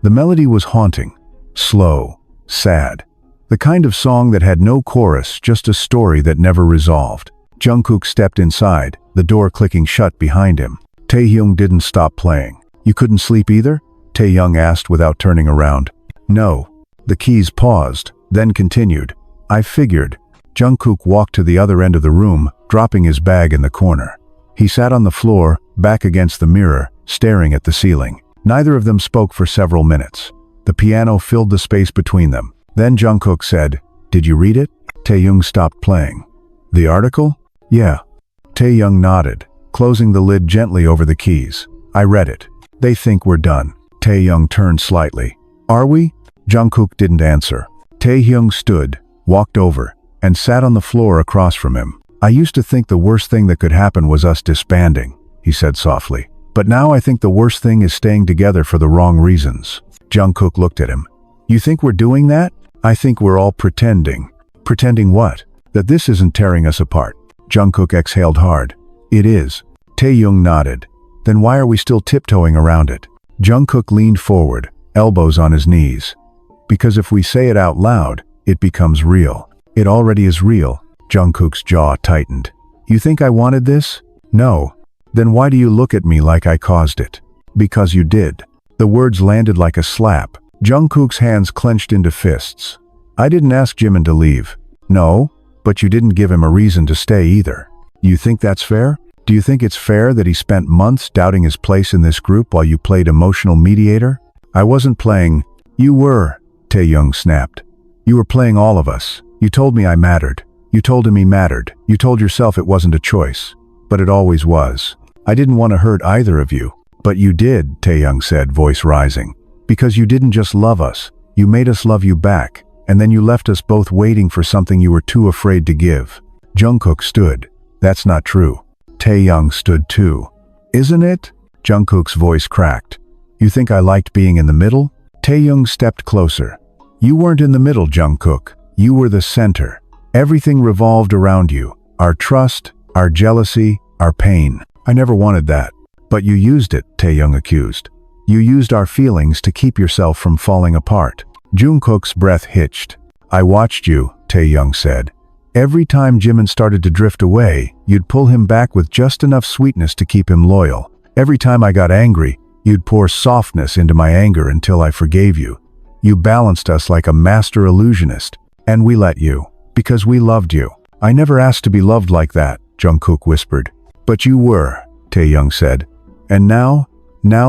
The melody was haunting, slow, sad. The kind of song that had no chorus, just a story that never resolved. Jungkook stepped inside, the door clicking shut behind him. Taehyung didn't stop playing. "You couldn't sleep either?" Taehyung asked without turning around. "No." The keys paused, then continued. "I figured." Jungkook walked to the other end of the room, dropping his bag in the corner. He sat on the floor, back against the mirror, staring at the ceiling. Neither of them spoke for several minutes. The piano filled the space between them. Then Jungkook said, "Did you read it?" Taehyung stopped playing. "The article?" "Yeah." Taehyung nodded, closing the lid gently over the keys. "I read it. They think we're done." Taehyung turned slightly. "Are we?" Jungkook didn't answer. Taehyung stood, walked over, and sat on the floor across from him. "I used to think the worst thing that could happen was us disbanding," he said softly. "But now I think the worst thing is staying together for the wrong reasons." Jungkook looked at him. "You think we're doing that?" "I think we're all pretending." "Pretending what?" "That this isn't tearing us apart." Jungkook exhaled hard. "It is." Taehyung nodded. "Then why are we still tiptoeing around it?" Jungkook leaned forward, elbows on his knees. "Because if we say it out loud, it becomes real." "It already is real." Jungkook's jaw tightened. "You think I wanted this?" "No." "Then why do you look at me like I caused it?" "Because you did." The words landed like a slap. Jungkook's hands clenched into fists. "I didn't ask Jimin to leave." "No, but you didn't give him a reason to stay either." "You think that's fair? Do you think it's fair that he spent months doubting his place in this group while you played emotional mediator?" "I wasn't playing." "You were," Taehyung snapped. "You were playing all of us. You told me I mattered. You told him he mattered. You told yourself it wasn't a choice. But it always was. I didn't want to hurt either of you." "But you did," Taehyung said, voice rising. "Because you didn't just love us. You made us love you back. And then you left us both waiting for something you were too afraid to give." Jungkook stood. "That's not true." Taehyung stood too. "Isn't it?" Jungkook's voice cracked. You think I liked being in the middle? Taehyung stepped closer. You weren't in the middle, Jungkook. You were the center. Everything revolved around you. Our trust, our jealousy, our pain. I never wanted that. But you used it, Taehyung accused. You used our feelings to keep yourself from falling apart. Jungkook's breath hitched. I watched you, Taehyung said. Every time Jimin started to drift away, you'd pull him back with just enough sweetness to keep him loyal. Every time I got angry, you'd pour softness into my anger until I forgave you. You balanced us like a master illusionist. And we let you. Because we loved you. I never asked to be loved like that, Jungkook whispered. But you were, Taehyung said. And now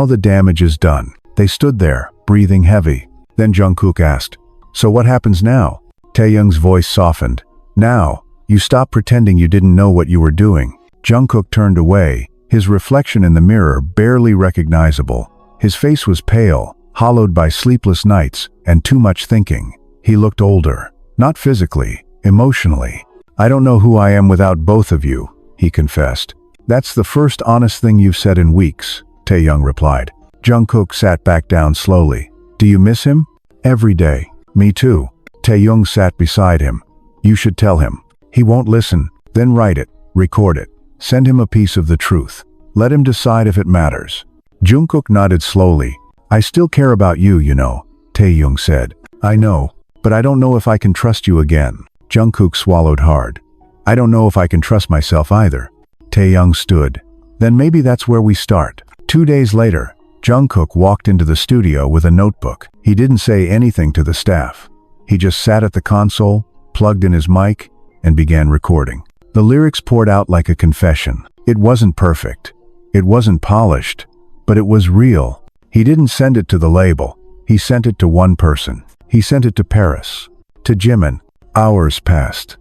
the damage is done. They stood there, breathing heavy. Then Jungkook asked, so what happens now? Taehyung's voice softened. Now, you stop pretending you didn't know what you were doing. Jungkook turned away, his reflection in the mirror barely recognizable. His face was pale, hollowed by sleepless nights and too much thinking. He looked older, not physically, emotionally. I don't know who I am without both of you, he confessed. That's the first honest thing you've said in weeks, Taehyung replied. Jungkook sat back down slowly. Do you miss him? Every day. Me too. Taehyung sat beside him. You should tell him. He won't listen. Then write it, record it. Send him a piece of the truth. Let him decide if it matters. Jungkook nodded slowly. I still care about you, you know, Taehyung said. I know, but I don't know if I can trust you again. Jungkook swallowed hard. I don't know if I can trust myself either. Taehyung stood. Then maybe that's where we start. 2 days later, Jungkook walked into the studio with a notebook. He didn't say anything to the staff. He just sat at the console, plugged in his mic, and began recording. The lyrics poured out like a confession. It wasn't perfect. It wasn't polished. But it was real. He didn't send it to the label. He sent it to one person. He sent it to Paris. To Jimin. Hours passed.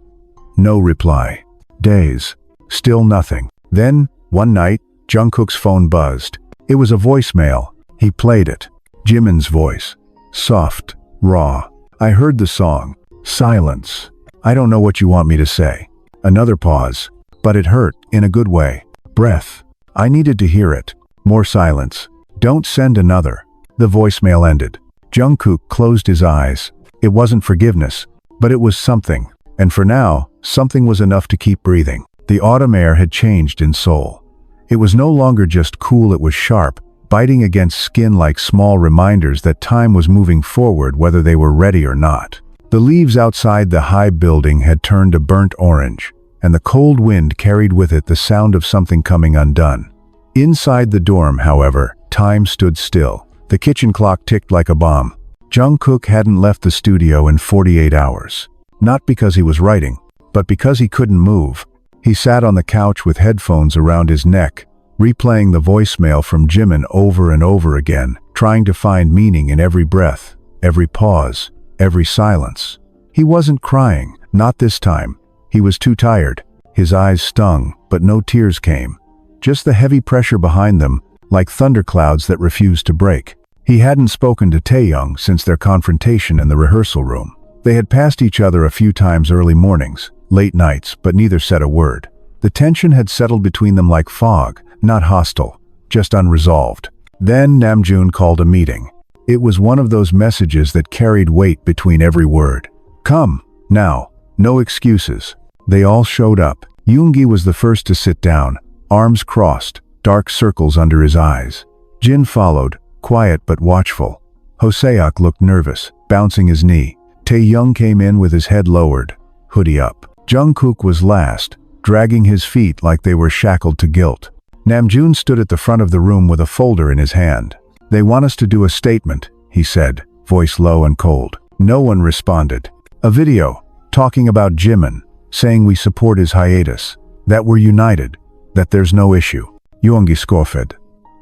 No reply. Days. Still nothing. Then, one night, Jungkook's phone buzzed. It was a voicemail. He played it. Jimin's voice. Soft. Raw. I heard the song. Silence. I don't know what you want me to say. Another pause. But it hurt, in a good way. Breath. I needed to hear it. More silence. Don't send another. The voicemail ended. Jungkook closed his eyes. It wasn't forgiveness, but it was something. And for now, something was enough to keep breathing. The autumn air had changed in Seoul. It was no longer just cool, it was sharp, biting against skin like small reminders that time was moving forward whether they were ready or not. The leaves outside the high building had turned a burnt orange, and the cold wind carried with it the sound of something coming undone. Inside the dorm, however, time stood still. The kitchen clock ticked like a bomb. Jungkook hadn't left the studio in 48 hours. Not because he was writing, but because he couldn't move. He sat on the couch with headphones around his neck, replaying the voicemail from Jimin over and over again, trying to find meaning in every breath, every pause, every silence. He wasn't crying, not this time. He was too tired. His eyes stung, but no tears came. Just the heavy pressure behind them, like thunderclouds that refused to break. He hadn't spoken to Taehyung since their confrontation in the rehearsal room. They had passed each other a few times early mornings, late nights, but neither said a word. The tension had settled between them like fog, not hostile, just unresolved. Then Namjoon called a meeting. It was one of those messages that carried weight between every word. Come, now, no excuses. They all showed up. Yoongi was the first to sit down, arms crossed, dark circles under his eyes. Jin followed, quiet but watchful. Hoseok looked nervous, bouncing his knee. Taehyung came in with his head lowered, hoodie up. Jungkook was last, dragging his feet like they were shackled to guilt. Namjoon stood at the front of the room with a folder in his hand. They want us to do a statement, he said, voice low and cold. No one responded. A video, talking about Jimin, saying we support his hiatus, that we're united, that there's no issue. Yoongijungkook.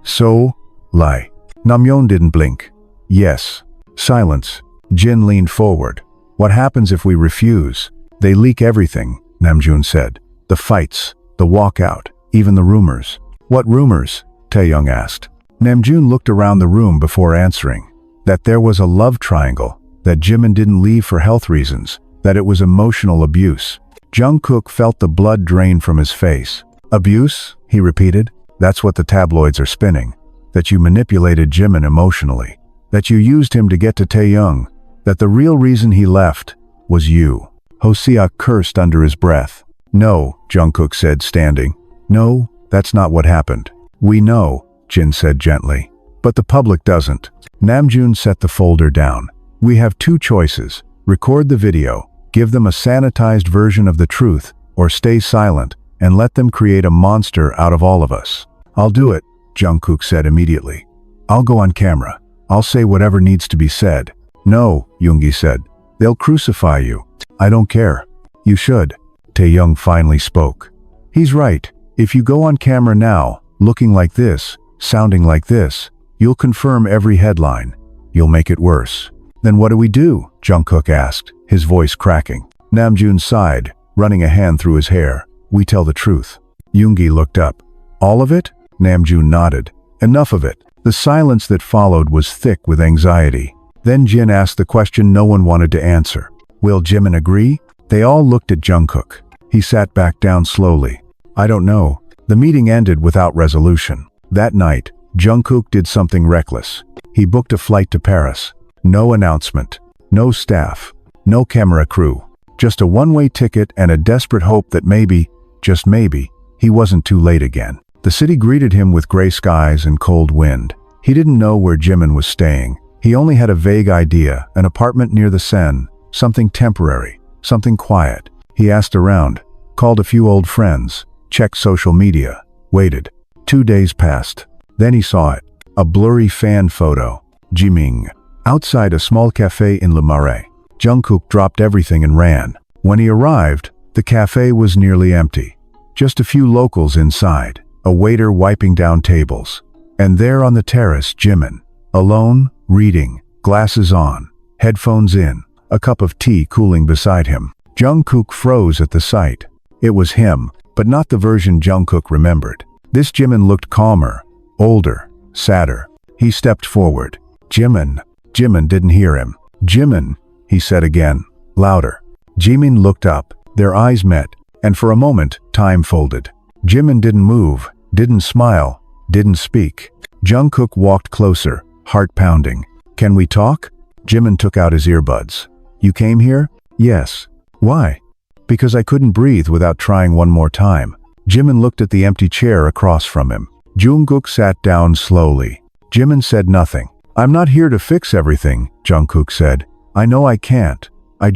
So, lie. Namjoon didn't blink. Yes. Silence. Jin leaned forward. What happens if we refuse? They leak everything, Namjoon said. The fights, the walkout, even the rumors. What rumors? Taehyung asked. Namjoon looked around the room before answering. That there was a love triangle, that Jimin didn't leave for health reasons, that it was emotional abuse. Jungkook felt the blood drain from his face. Abuse? He repeated. That's what the tabloids are spinning. that you manipulated Jimin emotionally, that you used him to get to Taehyung, that the real reason he left was you. Hoseok cursed under his breath. No, Jungkook said, standing. No, that's not what happened. We know, Jin said gently. But the public doesn't. Namjoon set the folder down. We have two choices. Record the video, give them a sanitized version of the truth, or stay silent and let them create a monster out of all of us. I'll do it, Jungkook said immediately. I'll go on camera. I'll say whatever needs to be said. No, Yoongi said. They'll crucify you. I don't care. You should. Taehyung finally spoke. He's right. If you go on camera now, looking like this, sounding like this, you'll confirm every headline. You'll make it worse. Then what do we do? Jungkook asked, his voice cracking. Namjoon sighed, running a hand through his hair. We tell the truth. Yoongi looked up. All of it? Namjoon nodded. Enough of it. The silence that followed was thick with anxiety. Then Jin asked the question no one wanted to answer. Will Jimin agree? They all looked at Jungkook. He sat back down slowly. I don't know. The meeting ended without resolution. That night, Jungkook did something reckless. He booked a flight to Paris. No announcement. No staff. No camera crew. Just a one-way ticket and a desperate hope that maybe, just maybe, he wasn't too late again. The city greeted him with gray skies and cold wind. He didn't know where Jimin was staying. He only had a vague idea, an apartment near the Seine, something temporary, something quiet. He asked around, called a few old friends, checked social media, waited. 2 days passed. Then he saw it. A blurry fan photo. Jimin. Outside a small cafe in Le Marais. Jungkook dropped everything and ran. When he arrived, the cafe was nearly empty. Just a few locals inside, a waiter wiping down tables. And there on the terrace, Jimin. Alone, reading, glasses on, headphones in, a cup of tea cooling beside him. Jungkook froze at the sight. It was him, but not the version Jungkook remembered. This Jimin looked calmer, older, sadder. He stepped forward. Jimin. Jimin didn't hear him. Jimin, he said again, louder. Jimin looked up. Their eyes met, and for a moment, time folded. Jimin didn't move, didn't smile, didn't speak. Jungkook walked closer, heart pounding. Can we talk? Jimin took out his earbuds. You came here? Yes. Why? Because I couldn't breathe without trying one more time. Jimin looked at the empty chair across from him. Jungkook sat down slowly. Jimin said nothing. I'm not here to fix everything, Jungkook said. I know I can't. I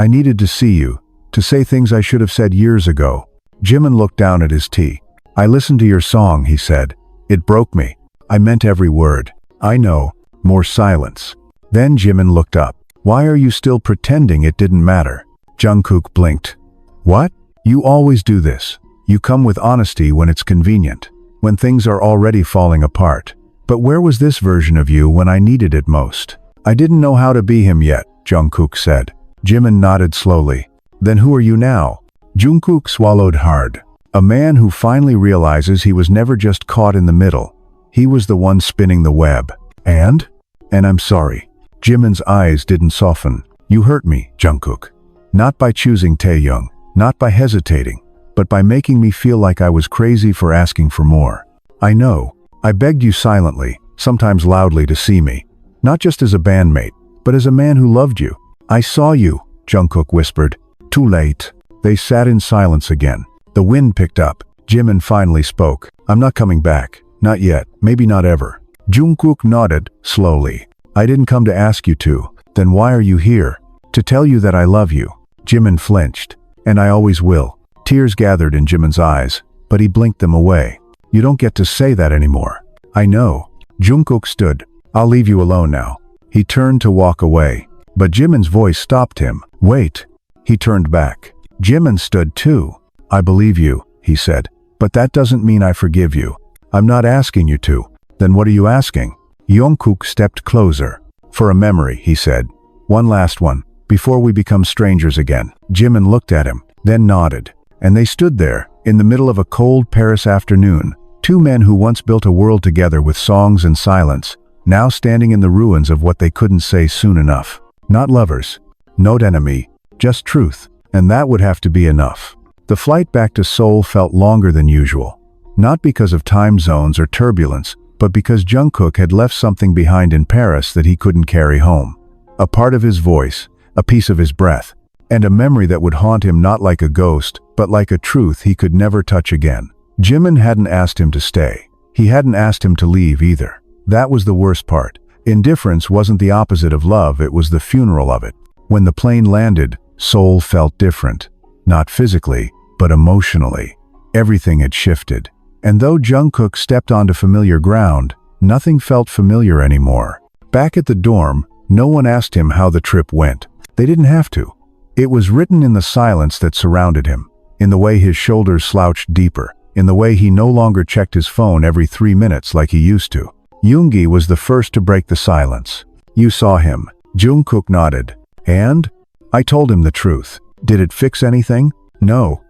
needed to see you, to say things I should have said years ago. Jimin looked down at his tea. I listened to your song, he said. It broke me. I meant every word. I know. More silence. Then Jimin looked up. Why are you still pretending it didn't matter? Jungkook blinked. What? You always do this. You come with honesty when it's convenient, when things are already falling apart. But where was this version of you when I needed it most? I didn't know how to be him yet, Jungkook said. Jimin nodded slowly. Then who are you now? Jungkook swallowed hard. A man who finally realizes he was never just caught in the middle. He was the one spinning the web. And I'm sorry. Jimin's eyes didn't soften. You hurt me, Jungkook. Not by choosing Taehyung, not by hesitating, but by making me feel like I was crazy for asking for more. I know. I begged you silently, sometimes loudly, to see me. Not just as a bandmate, but as a man who loved you. I saw you, Jungkook whispered. Too late. They sat in silence again. The wind picked up. Jimin finally spoke. I'm not coming back. Not yet. Maybe not ever. Jungkook nodded, slowly. I didn't come to ask you to. Then why are you here? To tell you that I love you. Jimin flinched. And I always will. Tears gathered in Jimin's eyes, but he blinked them away. You don't get to say that anymore. I know. Jungkook stood. I'll leave you alone now. He turned to walk away. But Jimin's voice stopped him. Wait. He turned back. Jimin stood too. I believe you, he said. But that doesn't mean I forgive you. I'm not asking you to. Then what are you asking? Jungkook stepped closer. For a memory, he said. One last one, before we become strangers again. Jimin looked at him, then nodded. And they stood there, in the middle of a cold Paris afternoon. Two men who once built a world together with songs and silence, now standing in the ruins of what they couldn't say soon enough. Not lovers, not enemy, just truth. And that would have to be enough. The flight back to Seoul felt longer than usual. Not because of time zones or turbulence, but because Jungkook had left something behind in Paris that he couldn't carry home. A part of his voice, a piece of his breath, and a memory that would haunt him not like a ghost, but like a truth he could never touch again. Jimin hadn't asked him to stay. He hadn't asked him to leave either. That was the worst part. Indifference wasn't the opposite of love, it was the funeral of it. When the plane landed, Seoul felt different. Not physically, but emotionally. Everything had shifted. And though Jungkook stepped onto familiar ground, nothing felt familiar anymore. Back at the dorm, no one asked him how the trip went. They didn't have to. It was written in the silence that surrounded him, in the way his shoulders slouched deeper, in the way he no longer checked his phone every 3 minutes like he used to. Yoongi was the first to break the silence. "You saw him." Jungkook nodded. "And?" "I told him the truth." "Did it fix anything?" "No."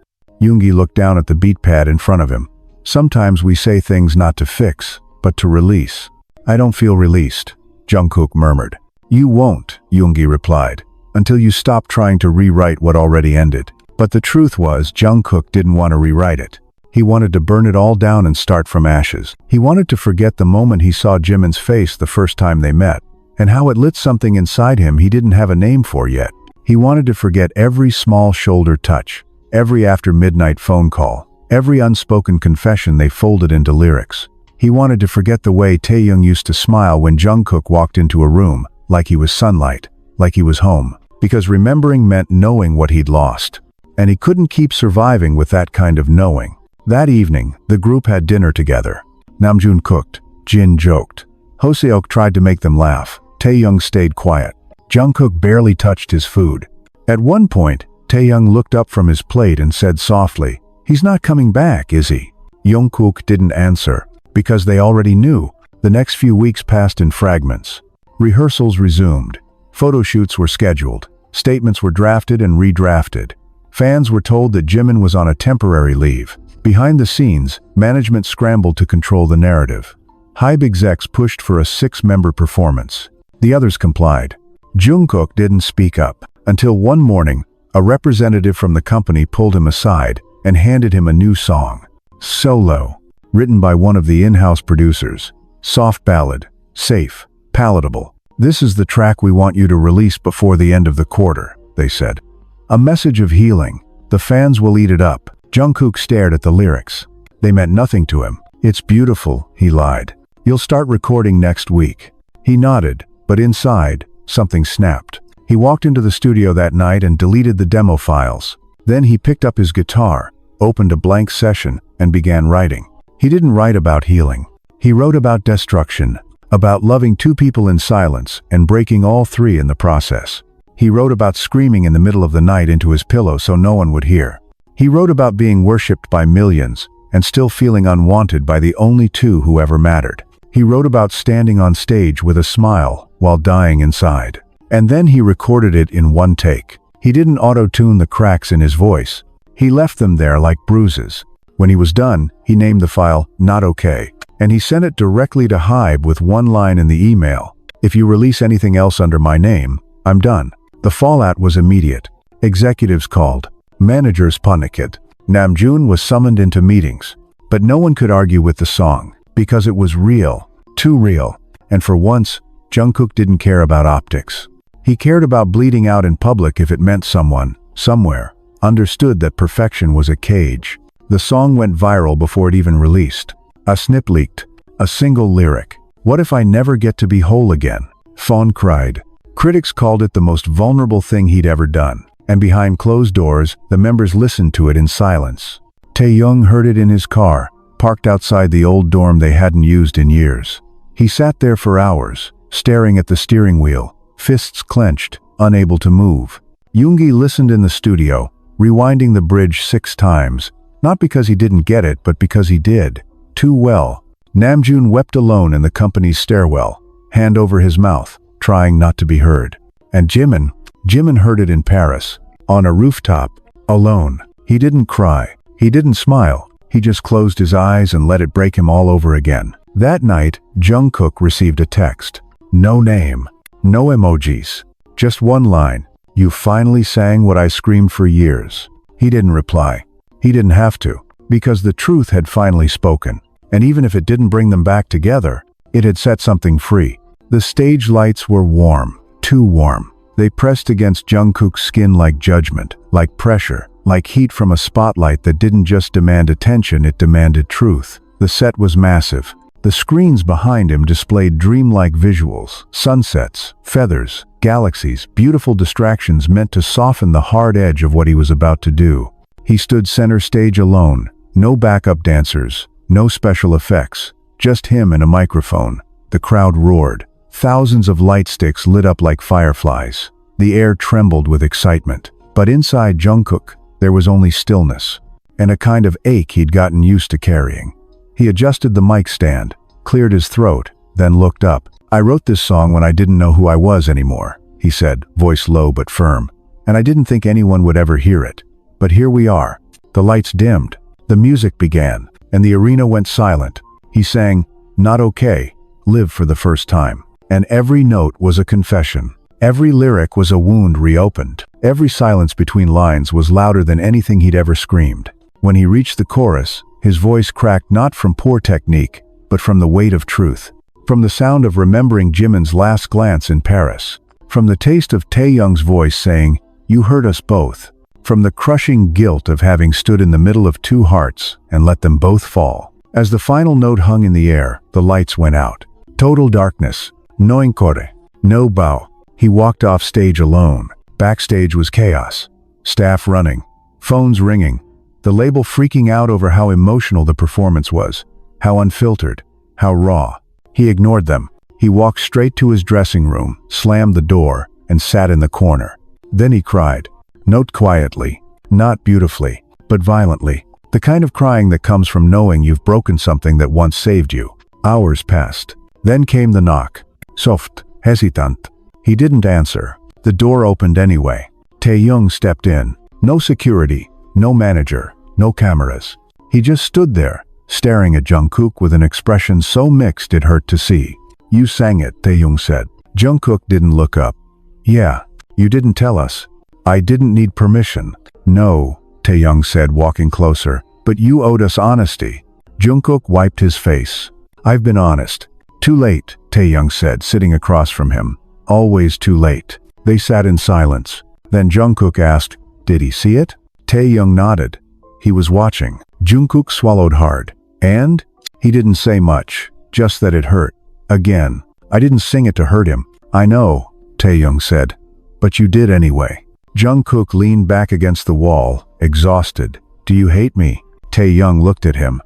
Yoongi looked down at the beat pad in front of him. "Sometimes we say things not to fix, but to release." "I don't feel released," Jungkook murmured. "You won't," Yoongi replied, "until you stop trying to rewrite what already ended." But the truth was, Jungkook didn't want to rewrite it. He wanted to burn it all down and start from ashes. He wanted to forget the moment he saw Jimin's face the first time they met, and how it lit something inside him he didn't have a name for yet. He wanted to forget every small shoulder touch, every after-midnight phone call, every unspoken confession they folded into lyrics. He wanted to forget the way Taehyung used to smile when Jungkook walked into a room, like he was sunlight, like he was home, because remembering meant knowing what he'd lost. And he couldn't keep surviving with that kind of knowing. That evening, the group had dinner together. Namjoon cooked, Jin joked. Hoseok tried to make them laugh. Taehyung stayed quiet. Jungkook barely touched his food. At one point, Taehyung looked up from his plate and said softly, "He's not coming back, is he?" Jungkook didn't answer, because they already knew. The next few weeks passed in fragments. Rehearsals resumed. Photo shoots were scheduled. Statements were drafted and redrafted. Fans were told that Jimin was on a temporary leave. Behind the scenes, management scrambled to control the narrative. Hybe execs pushed for a 6-member performance. The others complied. Jungkook didn't speak up, until one morning, a representative from the company pulled him aside and handed him a new song. Solo, written by one of the in-house producers. Soft ballad, safe, palatable. "This is the track we want you to release before the end of the quarter," they said. A message of healing. The fans will eat it up. Jungkook stared at the lyrics. They meant nothing to him. "It's beautiful," he lied. "You'll start recording next week." He nodded, but inside, something snapped. He walked into the studio that night and deleted the demo files. Then he picked up his guitar, opened a blank session, and began writing. He didn't write about healing. He wrote about destruction, about loving 2 people in silence and breaking all 3 in the process. He wrote about screaming in the middle of the night into his pillow so no one would hear. He wrote about being worshipped by millions and still feeling unwanted by the only 2 who ever mattered. He wrote about standing on stage with a smile while dying inside. And then he recorded it in one take. He didn't auto-tune the cracks in his voice. He left them there like bruises. When he was done, he named the file "Not Okay," and he sent it directly to Hybe with one line in the email: "If you release anything else under my name, I'm done." The fallout was immediate. Executives called. Managers panicked. Namjoon was summoned into meetings. But no one could argue with the song, because it was real. Too real. And for once, Jungkook didn't care about optics. He cared about bleeding out in public if it meant someone, somewhere, understood that perfection was a cage. The song went viral before it even released. A snip leaked. A single lyric. "What if I never get to be whole again?" Fawn cried. Critics called it the most vulnerable thing he'd ever done, and behind closed doors, the members listened to it in silence. Taehyung heard it in his car, parked outside the old dorm they hadn't used in years. He sat there for hours, staring at the steering wheel, fists clenched, unable to move. Yoongi listened in the studio, rewinding the bridge 6 times, not because he didn't get it, but because he did. Too well. Namjoon wept alone in the company's stairwell, hand over his mouth, trying not to be heard. And Jimin heard it in Paris, on a rooftop, alone. He didn't cry. He didn't smile. He just closed his eyes and let it break him all over again. That night, Jungkook received a text. No name. No emojis. Just one line. "You finally sang what I screamed for years." He didn't reply. He didn't have to, because the truth had finally spoken. And even if it didn't bring them back together, it had set something free. The stage lights were warm, too warm. They pressed against Jungkook's skin like judgment, like pressure, like heat from a spotlight that didn't just demand attention, it demanded truth. The set was massive. The screens behind him displayed dreamlike visuals, sunsets, feathers, galaxies, beautiful distractions meant to soften the hard edge of what he was about to do. He stood center stage alone, no backup dancers, no special effects, just him and a microphone. The crowd roared. Thousands of light sticks lit up like fireflies. The air trembled with excitement. But inside Jungkook, there was only stillness, and a kind of ache he'd gotten used to carrying. He adjusted the mic stand, cleared his throat, then looked up. "I wrote this song when I didn't know who I was anymore," he said, voice low but firm. "And I didn't think anyone would ever hear it. But here we are." The lights dimmed. The music began, and the arena went silent. He sang, "Not okay, live for the first time." And every note was a confession. Every lyric was a wound reopened. Every silence between lines was louder than anything he'd ever screamed. When he reached the chorus, his voice cracked not from poor technique, but from the weight of truth. From the sound of remembering Jimin's last glance in Paris. From the taste of Taehyung's voice saying, "You hurt us both." From the crushing guilt of having stood in the middle of two hearts and let them both fall. As the final note hung in the air, the lights went out. Total darkness. No encore. No bow. He walked off stage alone. Backstage was chaos. Staff running. Phones ringing. The label freaking out over how emotional the performance was. How unfiltered. How raw. He ignored them. He walked straight to his dressing room, slammed the door, and sat in the corner. Then he cried. Not quietly. Not beautifully. But violently. The kind of crying that comes from knowing you've broken something that once saved you. Hours passed. Then came the knock. Soft, hesitant. He didn't answer. The door opened anyway. Taehyung stepped in. No security, no manager, no cameras. He just stood there, staring at Jungkook with an expression so mixed it hurt to see. "You sang it," Taehyung said. Jungkook didn't look up. "Yeah, you didn't tell us." "I didn't need permission." "No," Taehyung said, walking closer. "But you owed us honesty." Jungkook wiped his face. "I've been honest." "Too late," Taehyung said, sitting across from him. "Always too late." They sat in silence. Then Jungkook asked, "Did he see it?" Taehyung nodded. He was watching. Jungkook swallowed hard. "And?" He didn't say much, just that it hurt. Again. "I didn't sing it to hurt him." "I know," Taehyung said. "But you did anyway." Jungkook leaned back against the wall, exhausted. "Do you hate me?" Taehyung looked at him.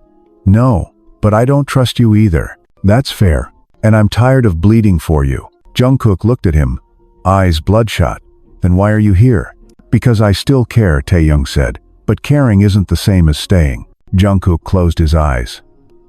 "No, but I don't trust you either." "That's fair. And I'm tired of bleeding for you." Jungkook looked at him, eyes bloodshot. "Then why are you here?" "Because I still care," Taehyung said. "But caring isn't the same as staying." Jungkook closed his eyes.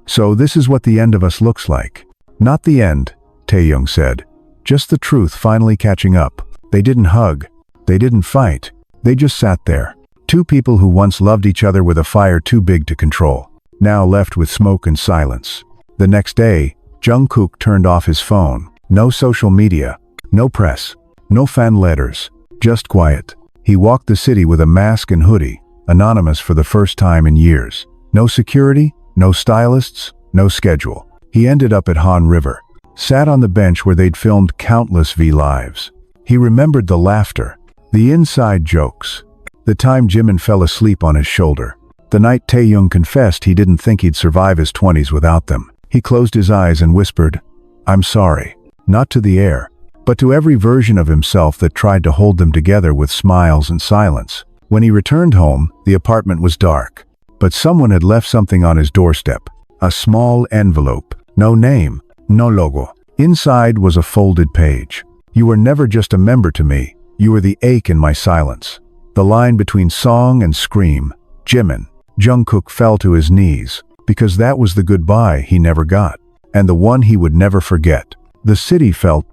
"So this is what the end of us looks like." "Not the end," Taehyung said. "Just the truth finally catching up." They didn't hug. They didn't fight. They just sat there. Two people who once loved each other with a fire too big to control, now left with smoke and silence. The next day, Jungkook turned off his phone. No social media, no press, no fan letters, just quiet. He walked the city with a mask and hoodie, anonymous for the first time in years. No security, no stylists, no schedule. He ended up at Han River, sat on the bench where they'd filmed countless V-Lives. He remembered the laughter, the inside jokes, the time Jimin fell asleep on his shoulder, the night Taehyung confessed he didn't think he'd survive his 20s without them. He closed his eyes and whispered, "I'm sorry." Not to the air, but to every version of himself that tried to hold them together with smiles and silence. When he returned home, the apartment was dark. But someone had left something on his doorstep. A small envelope. No name, no logo. Inside was a folded page. "You were never just a member to me. You were the ache in my silence." The line between song and scream. Jimin. Jungkook fell to his knees, because that was the goodbye he never got, and the one he would never forget. The city felt